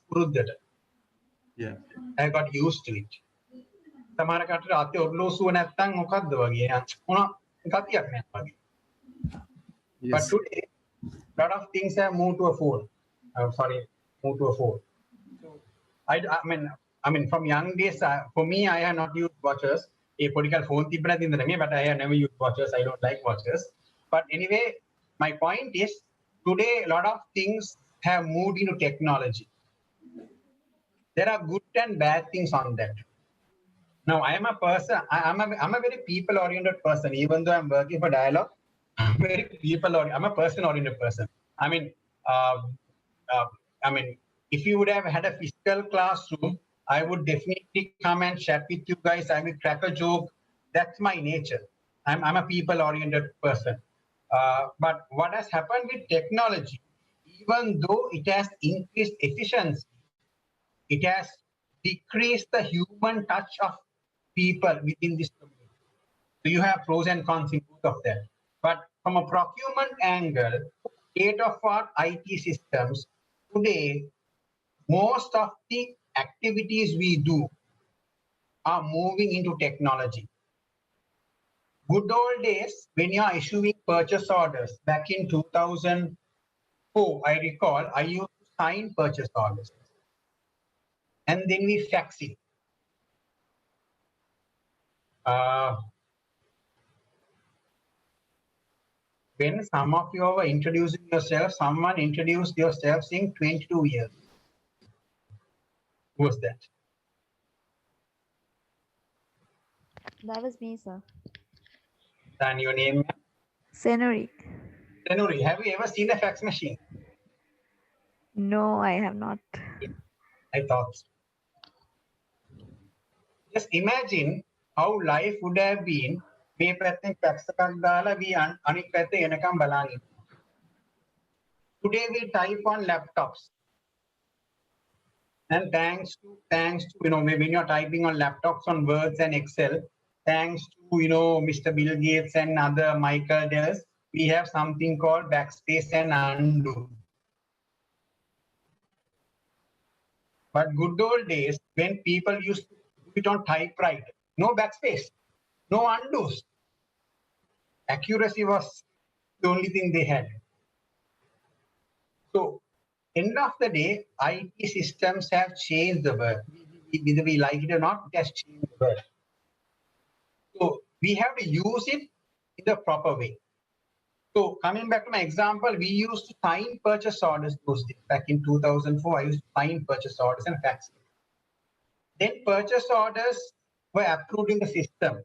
Yeah. I got used to it. But Yes. today, a lot of things have moved to a phone. Moved to a phone. So I mean, from young days, for me, I have not used watches. A political phone, but I have never used watches. I don't like watches. But anyway, my point is, today a lot of things have moved into technology. There are good and bad things on that. Now, I am a person. I'm a very people-oriented person. Even though I'm working for Dialogue, I'm very people-oriented. I'm a person-oriented person. I mean, if you would have had a physical classroom, I would definitely come and chat with you guys. I will crack a joke. That's my nature. I'm a people-oriented person. But what has happened with technology, even though it has increased efficiency, it has decreased the human touch of people within this community. So you have pros and cons in both of them. But from a procurement angle, state-of-art IT systems, today, most of the activities we do are moving into technology. Good old days, when you are issuing purchase orders back in 2004, I recall, I used to sign purchase orders and then we fax it. When some of you were introducing yourself, someone introduced yourself saying 22 years. Who was that? That was me, sir. And your name? Senuri. Senuri, have you ever seen a fax machine? No, I have not. I thought so. Just imagine how life would have been මේ පැත්තෙන් fax එකක් දාලා we අනිත් පැත්තේ එනකම් බලන් ඉන්න. Today we type on laptops. And thanks to when you're typing on laptops on Words and Excel, thanks to Mr. Bill Gates and other Michael Dells, we have something called backspace and undo. But good old days when people used to do it on typewriter, no backspace, no undos. Accuracy was the only thing they had. So end of the day, IT systems have changed the world. Whether we like it or not, it has changed the world. So we have to use it in the proper way. So coming back to my example, we used to sign purchase orders those days. Back in 2004, I used to sign purchase orders and fax it. Then purchase orders were approved in the system.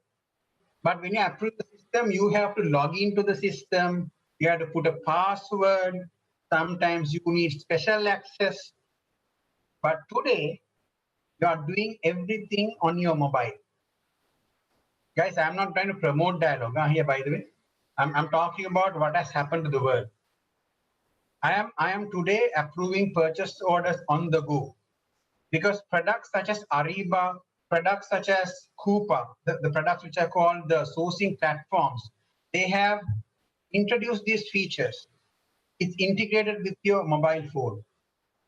But when you approve the system, you have to log into the system. You have to put a password. Sometimes you need special access. But today, you are doing everything on your mobile. Guys, I'm not trying to promote dialogue here, by the way. I'm talking about what has happened to the world. I am today approving purchase orders on the go because products such as Ariba, products such as Coupa, the products which are called the sourcing platforms, they have introduced these features. It's integrated with your mobile phone.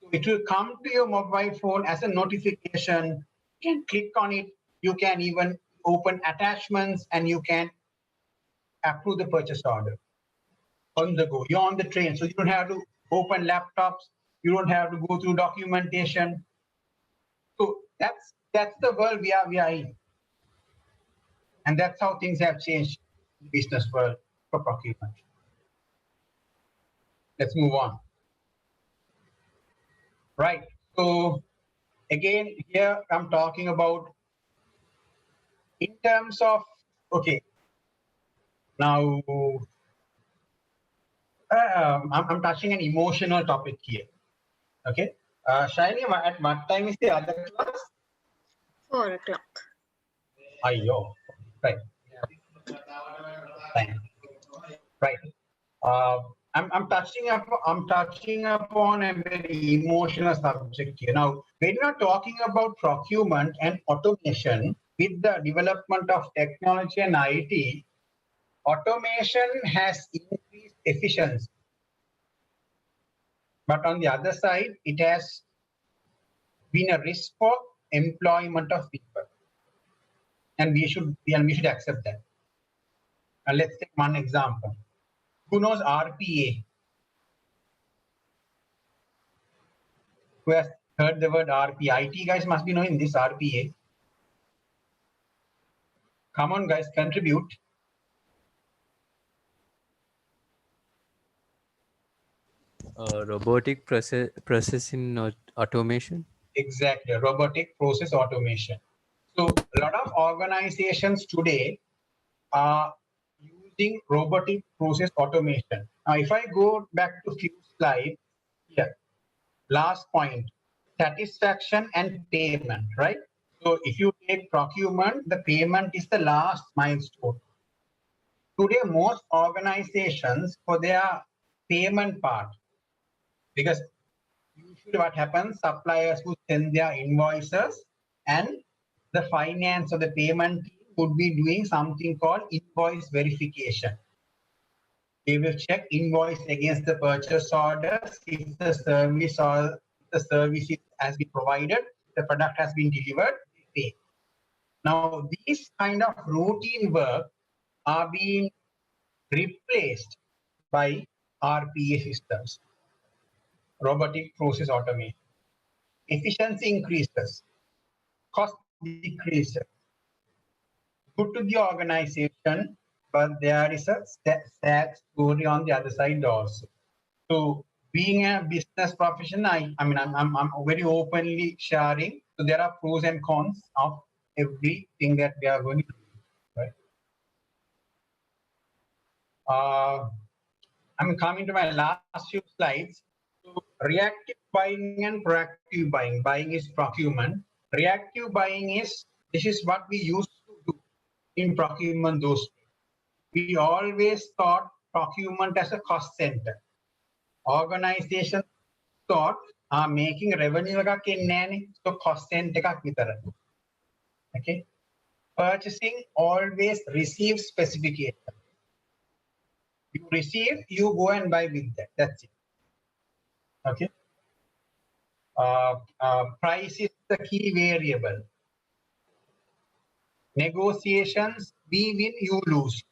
So it will come to your mobile phone as a notification. You can click on it. You can even open attachments and you can approve the purchase order on the go. You're on the train, so you don't have to open laptops. You don't have to go through documentation. So that's the world we are in. And that's how things have changed in the business world for procurement. Let's move on. Right. So again, here I'm talking about in terms of, okay, now I'm touching an emotional topic here. Okay. Shaini, at what time is the other class? 4 o'clock. Ayyo. Right. Fine. Right. I'm touching upon a very emotional subject here. Now, when we are talking about procurement and automation, with the development of technology and IT, automation has increased efficiency. But on the other side, it has been a risk for employment of people. And we should accept that. And let's take one example. Who knows RPA? Who has heard the word RPA? IT guys must be knowing this RPA. Come on, guys, contribute. Robotic processing automation. Exactly, robotic process automation. So a lot of organizations today are using robotic process automation. Now, if I go back to few slides here, last point, satisfaction and payment, right? So if you take procurement, the payment is the last milestone. today most organizations for their payment part, because usually what happens, suppliers would send their invoices and the finance or the payment team would be doing something called invoice verification. They will check invoice against the purchase orders, if the service or the service has been provided, the product has been delivered, they pay. Now, these kind of routine work are being replaced by RPA systems, robotic process automation. Efficiency increases, cost decreases. Good to the organization, but there is a sad story on the other side also. So being a business professional, I'm very openly sharing. So there are pros and cons of everything that we are going to do. Right? I'm coming to my last few slides. So reactive buying and proactive buying. Buying is procurement. Reactive buying is, this is what we used to do in procurement those days. We always thought procurement as a cost center. Organizations thought making revenue එකක් එන්නේ නැහනේ, so cost center එකක් විතරයි. Okay. Purchasing always receives specification. You receive, you go and buy with that. That's it. Okay. Price is the key variable. Negotiations, we win, you lose.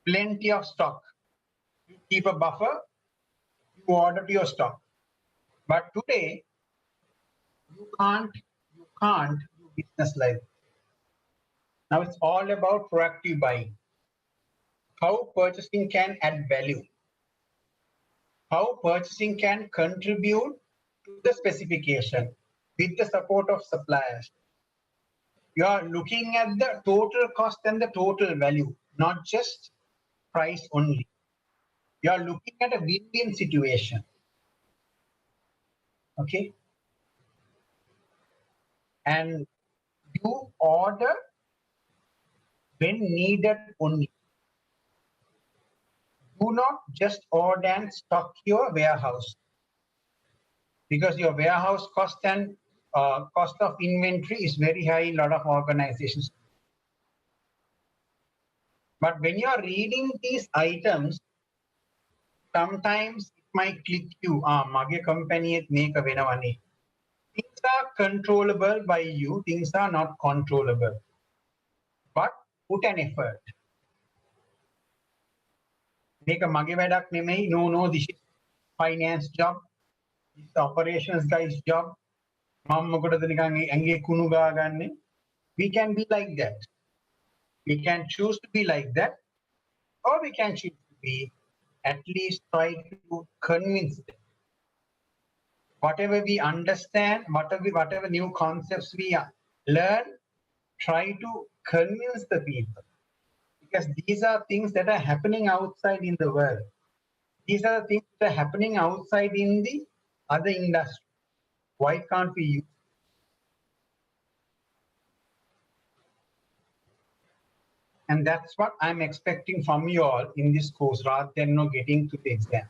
Plenty of stock. You keep a buffer, you order to your stock. But today, you can't do business like that. Now it's all about proactive buying. How purchasing can add value. How purchasing can contribute to the specification with the support of suppliers. You are looking at the total cost and the total value, not just price only. You are looking at a win-win situation. Okay. And you order when needed only. Do not just order and stock your warehouse, because your warehouse cost and cost of inventory is very high in a lot of organizations. But when you are reading these items, sometimes it might click you, mage company make a venavani. Things are controllable by you, things are not controllable. But put an effort. Make a mage vadak nemei, no, this is finance job, this is operations guy's job. We can be like that. We can choose to be like that, or we can choose to be, at least try to convince them. Whatever we understand, whatever new concepts we learn, try to convince the people. Because these are things that are happening outside in the world. These are the things that are happening outside in the other industry. Why can't we use? And that's what I'm expecting from you all in this course, rather than getting to the exam.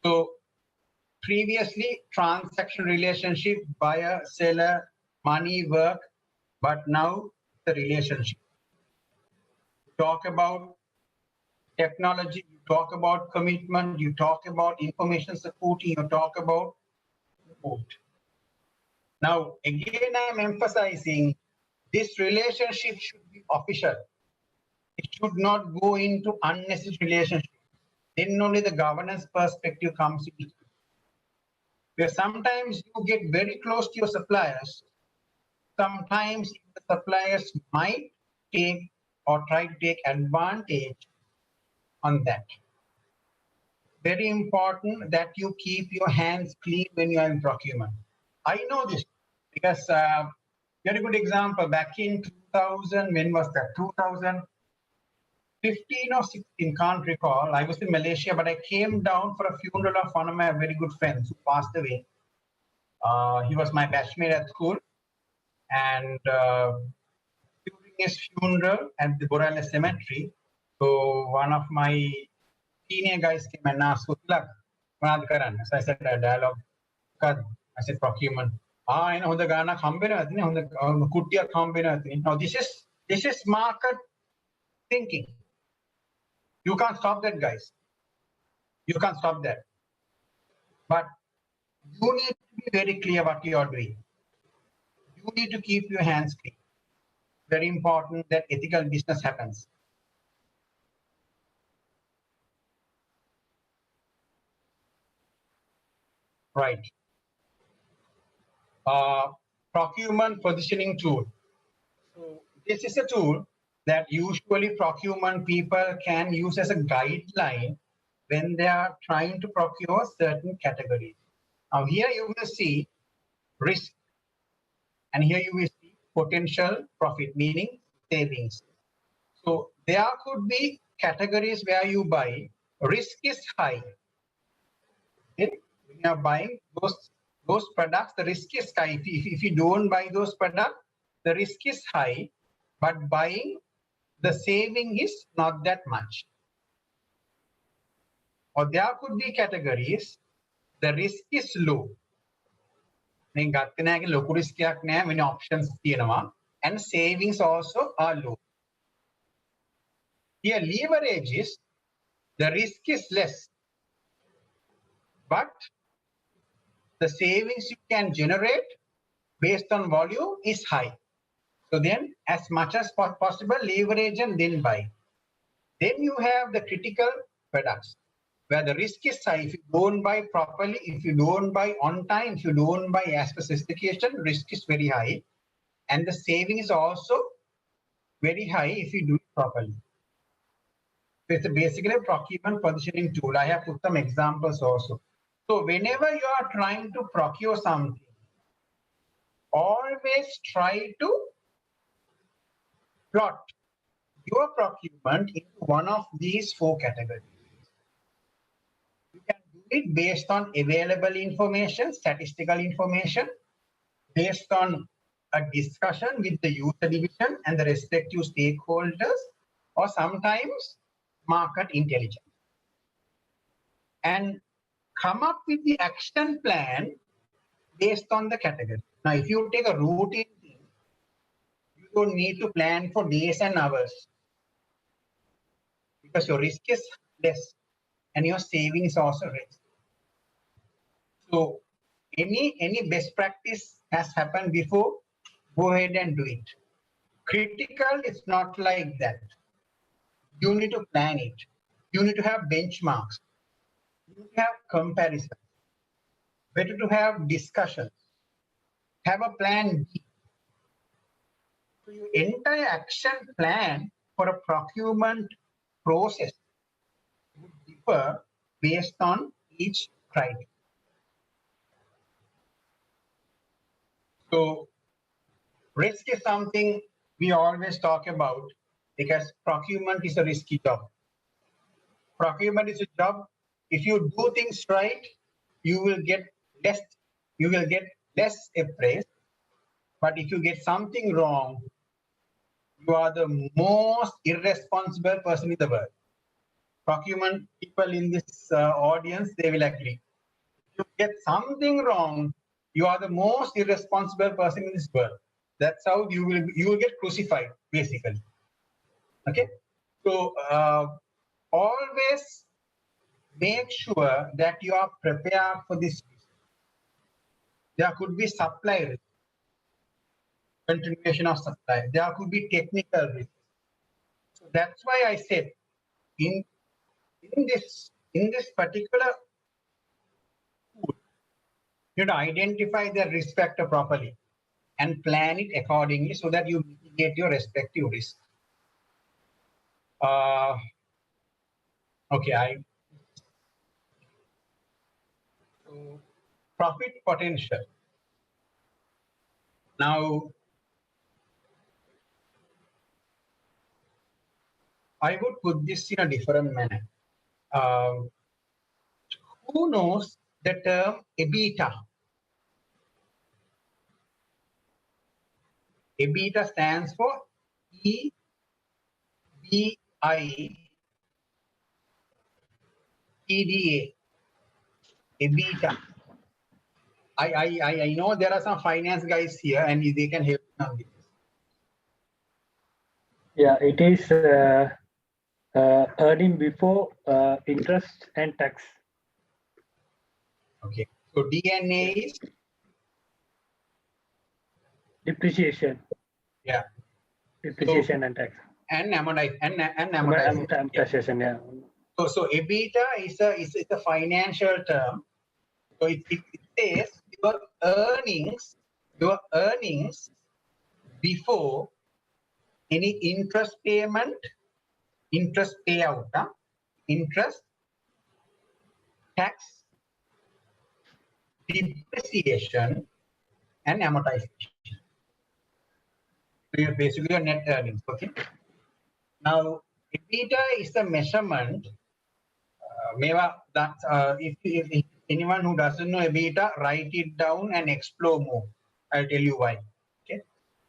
So previously, transaction relationship, buyer, seller, money, work, but now the relationship. Talk about technology, you talk about commitment, you talk about information supporting, you talk about support. Now, again, I'm emphasizing this relationship should be official. It should not go into unnecessary relationship. Then only the governance perspective comes into. Where sometimes you get very close to your suppliers. Sometimes the suppliers might take or try to take advantage on that. Very important that you keep your hands clean when you are in procurement. I know this because very good example, back in 2000, when was that? 2015 or 16, can't recall. I was in Malaysia, but I came down for a funeral of one of my very good friends who passed away. He was my batchmate at school. And is funeral at the Borala Cemetery. So one of my senior guys came and asked, Tilak, මොනවද කරන්න? So I said a dialogue. I said procurement. I know the Ghana හම්බෙනවා තියෙන හොඳ කුට්ටියක් හම්බෙනවා තියෙන. Now this is market thinking. You can't stop that, guys. You can't stop that. But you need to be very clear what you are doing. You need to keep your hands clean. Very important that ethical business happens. Right. Procurement positioning tool. So this is a tool that usually procurement people can use as a guideline when they are trying to procure certain categories. Now here you will see risk, and here you will see potential profit, meaning savings. So there could be categories where you buy, risk is high. When you are buying those products, the risk is high. If you don't buy those products, the risk is high, but buying, the saving is not that much. Or there could be categories, the risk is low. Many options and savings also are low. Here leverage is, the risk is less, but the savings you can generate based on volume is high. So then as much as possible, leverage and then buy. Then you have the critical products where the risk is high. If you don't buy properly, if you don't buy on time, if you don't buy as per specification, risk is very high. And the saving is also very high if you do it properly. So it's basically a procurement positioning tool. I have put some examples also. So whenever you are trying to procure something, always try to plot your procurement into one of these 4 categories. You can do it based on available information, statistical information, based on a discussion with the user division and the respective stakeholders, or sometimes market intelligence. And come up with the action plan based on the category. Now, if you take a routine thing, you don't need to plan for days and hours because your risk is less and your savings is also less. So any best practice has happened before, go ahead and do it. Critical is not like that. You need to plan it. You need to have benchmarks. You need to have comparisons. Better to have discussions. Have a plan B. So your entire action plan for a procurement process would differ based on each criteria. So risk is something we always talk about because procurement is a risky job. Procurement is a job. If you do things right, you will get less appraised. But if you get something wrong, you are the most irresponsible person in the world. Procurement people in this audience, they will agree. If you get something wrong, you are the most irresponsible person in this world. That's how you will get crucified, basically. Okay, so always make sure that you are prepared for this. There could be supply risk, continuation of supply. There could be technical risk. So that's why I said in this particular tool, you need to identify the risk factor properly and plan it accordingly so that you mitigate your respective risk. Okay, so profit potential. Now, I would put this in a different manner. Who knows the term EBITDA? EBITDA stands for EBITDA, EBITDA. I know there are some finance guys here and they can help me on this. Yeah, it is earning before interest and tax. Okay. So DNA is Depreciation. Yeah. Depreciation and tax. And amortization. Amortization, yeah. So EBITDA is a financial term. So it says your earnings before any interest payment, interest payout, interest, tax, depreciation, and amortization. So basically your net earnings. Okay. Now EBITDA is the measurement. If anyone who doesn't know EBITDA, write it down and explore more. I'll tell you why. Okay.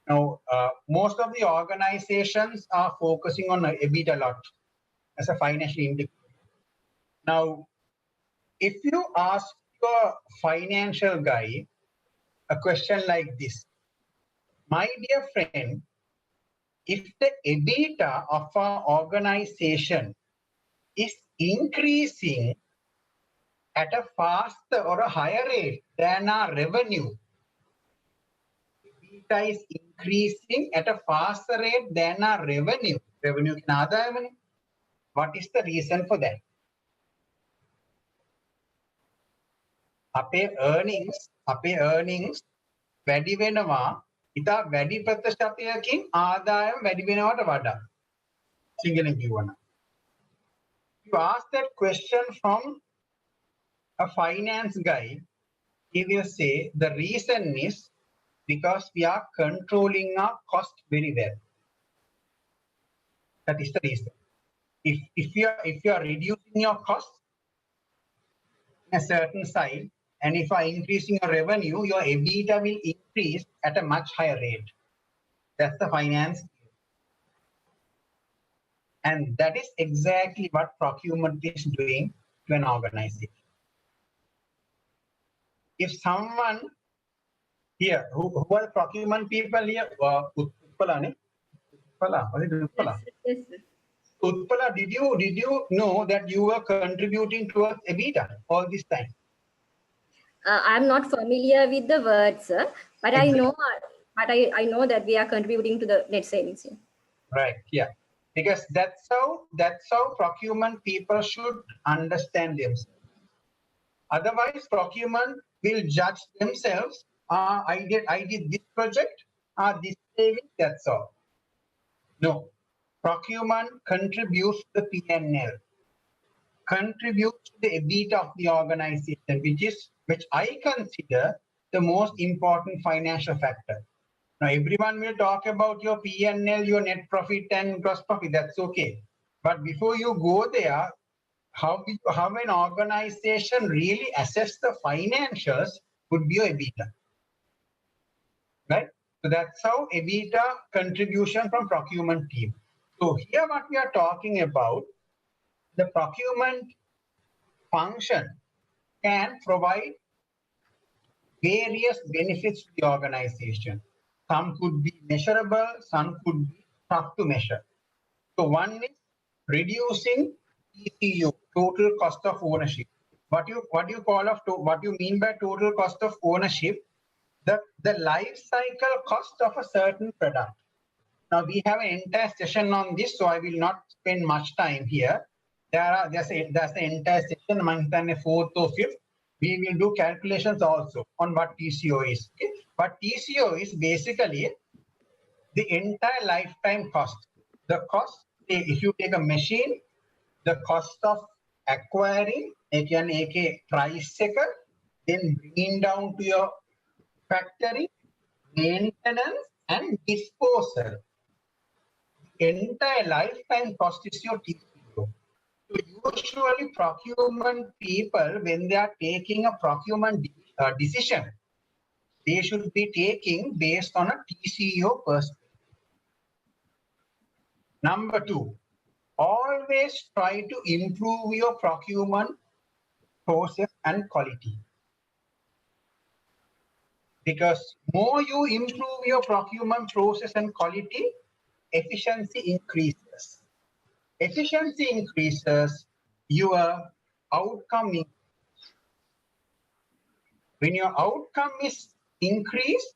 Now, most of the organizations are focusing on EBITDA a lot as a financial indicator. Now, if you ask your financial guy a question like this, my dear friend, if the EBITDA of our organization is increasing at a faster or a higher rate than our revenue, EBITDA is increasing at a faster rate than our revenue. Revenue is another revenue. What is the reason for that? අපේ earnings වැඩි වෙනවා ඉතා වැඩි ප්‍රතිශතයකින් ආදායම් වැඩි වෙනවට වඩා. සිංහලෙන් කියවනම්. You ask that question from a finance guy, he will say the reason is because we are controlling our cost very well. That is the reason. If you are reducing your cost in a certain side, and if you are increasing your revenue, your EBITDA will increase at a much higher rate. That's the finance. And that is exactly what procurement is doing to an organization. If someone here, who are the procurement people here? Utpala, Yes, sir. Utpala, did you know that you were contributing towards EBITDA all this time? I'm not familiar with the words, sir, but Exactly. I know that we are contributing to the net savings. Yeah. Right. Yeah. Because that's how procurement people should understand themselves. Otherwise, procurement will judge themselves. I did this project. This saving. That's all. No. Procurement contributes to the P&L, contributes to the EBITDA of the organization, which I consider the most important financial factor. Now, everyone will talk about your P&L, your net profit and gross profit. That's okay. But before you go there, how an organization really assess the financials would be your EBITDA. Right? So that's how EBITDA contribution from procurement team. So here what we are talking about, the procurement function can provide various benefits to the organization. Some could be measurable, some could be tough to measure. So one is reducing TCO, total cost of ownership. What you mean by total cost of ownership? The life cycle cost of a certain product. Now we have an entire session on this, so I will not spend much time here. There's the entire session, among the fourth or fifth. We will do calculations also on what TCO is. Okay? But TCO is basically the entire lifetime cost. The cost, if you take a machine, the cost of acquiring, aka price checker, then bringing down to your factory, maintenance and disposal. Entire lifetime cost is your TCO. So usually procurement people, when they are taking a procurement decision, they should be taking based on a TCO perspective. Number 2, always try to improve your procurement process and quality. Because more you improve your procurement process and quality, efficiency increases. Efficiency increases, your outcome. When your outcome is increased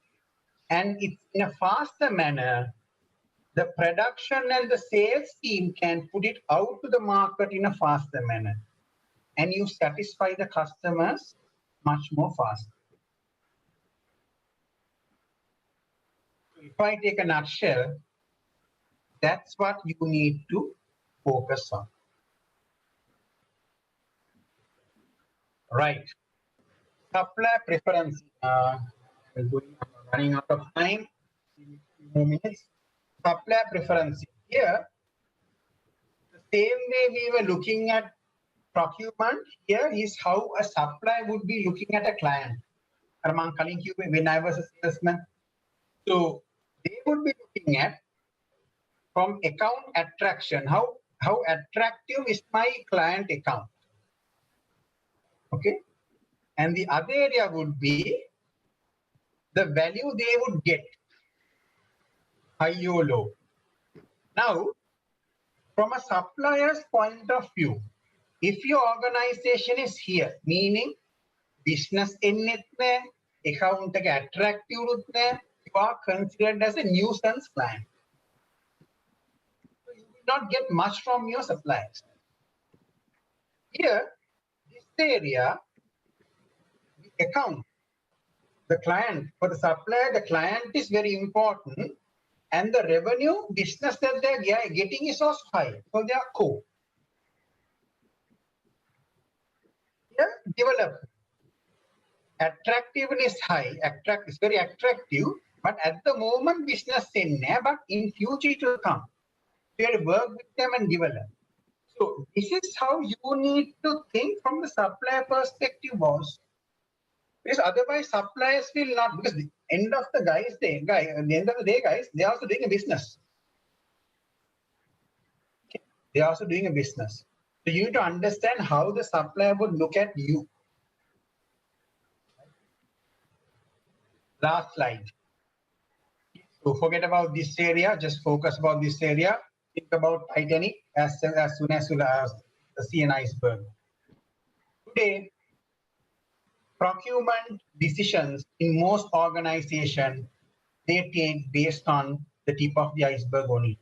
and it's in a faster manner, the production and the sales team can put it out to the market in a faster manner. And you satisfy the customers much more fast. If I take a nutshell, that's what you need to focus on. Right. Supplier preference. I'm running out of time. 2 more minutes. Supplier preference. Here, the same way we were looking at procurement, here is how a supplier would be looking at a client. When I was a salesman, so they would be looking at from account attraction, how attractive is my client account. Okay. And the other area would be the value they would get, high or low. Now, from a supplier's point of view, if your organization is here, meaning business in it, account attractive, you are considered as a nuisance client. So you will not get much from your suppliers. Here, this area, the account, the client, for the supplier, the client is very important, and the revenue business that they're getting is also high, so they are core. Here, development. Attractiveness high, is very attractive, but at the moment business in there, but in future it will come. You have to work with them and develop. So this is how you need to think from the supplier perspective also. Because otherwise suppliers will not, because the end of the at the end of the day, guys, they're also doing a business. Okay. They're also doing a business. So you need to understand how the supplier would look at you. Last slide. So forget about this area, just focus about this area. Think about Titanic as soon as you see an iceberg. Today, procurement decisions in most organizations, they take based on the tip of the iceberg only,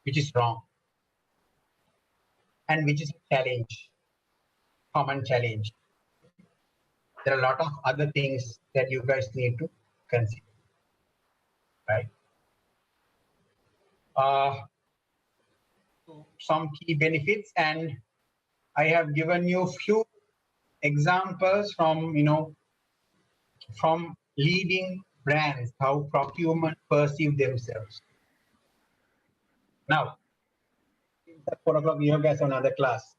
which is wrong. And which is a challenge, common challenge. There are a lot of other things that you guys need to consider, right? So some key benefits, and I have given you few examples from, from leading brands, how procurement perceive themselves. Now, at 4 o'clock, you guys on another class.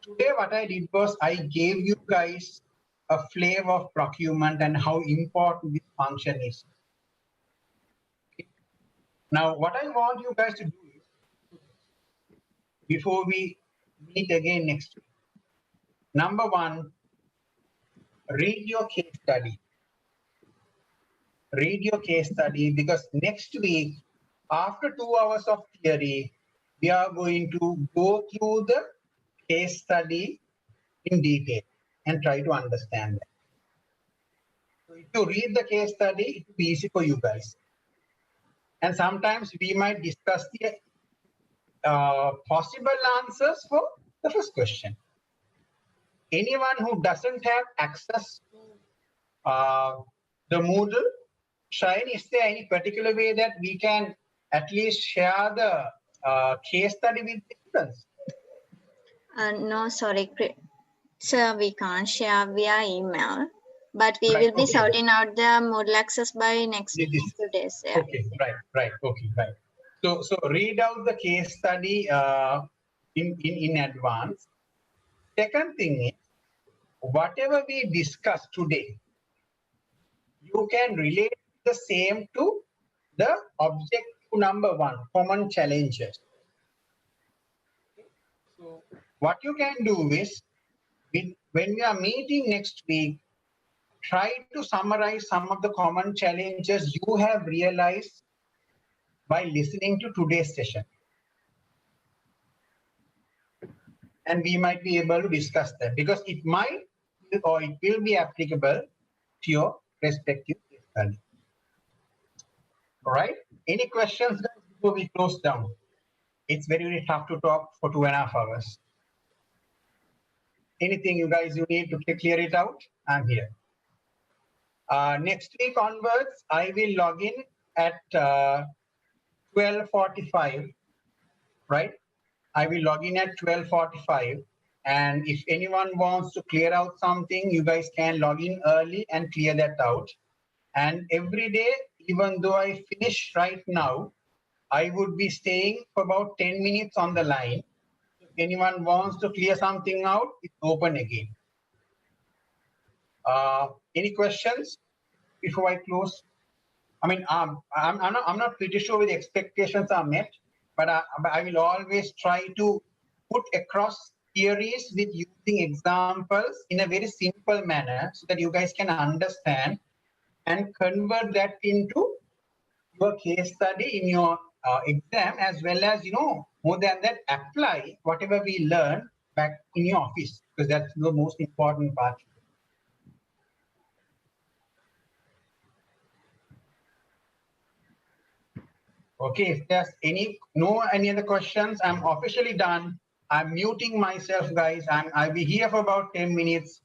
Today, what I did was I gave you guys a flavor of procurement and how important this function is. Okay. Now, what I want you guys to do is, before we meet again next week, number 1, read your case study. Read your case study, because next week, after 2 hours of theory, we are going to go through the case study in detail and try to understand that. So if you read the case study, it will be easy for you guys. And sometimes we might discuss the possible answers for the first question. Anyone who doesn't have access to the Moodle, Shine, is there any particular way that we can at least share the case study with the students? No, sorry, sir, we can't share via email, but we Right, will be okay. sorting out the Moodle access by next few days. Yeah. Okay, right, okay, right. So read out the case study in advance. Second thing is, whatever we discussed today, you can relate the same to the objective number 1, common challenges. So what you can do is, when we are meeting next week, try to summarize some of the common challenges you have realized by listening to today's session. And we might be able to discuss that because it might or it will be applicable to your respective case study. All right. Any questions before we close down? It's very, very tough to talk for 2.5 hours. Anything you need to clear it out? I'm here. Next week onwards, I will log in at 12:45. Right. I will log in at 12:45. And if anyone wants to clear out something, you guys can log in early and clear that out. And every day, even though I finish right now, I would be staying for about 10 minutes on the line. If anyone wants to clear something out, it's open again. Any questions before I close? I mean, I'm not pretty sure whether the expectations are met, but I will always try to put across theories with using examples in a very simple manner so that you guys can understand and convert that into your case study in your exam, as well as, more than that, apply whatever we learn back in your office, because that's the most important part. Okay, if there's any other questions, I'm officially done. I'm muting myself, guys. I'll be here for about 10 minutes.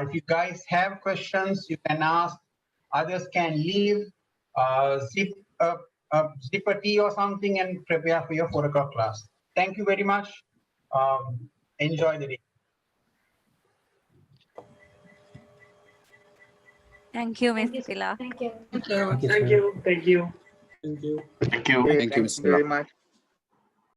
If you guys have questions, you can ask. Others can leave, sip a tea or something and prepare for your 4 o'clock class. Thank you very much. Enjoy the day. Thank you, Mr. Tilak. Thank you. Thank you. Thank you. Thank you. Okay, thank you very much.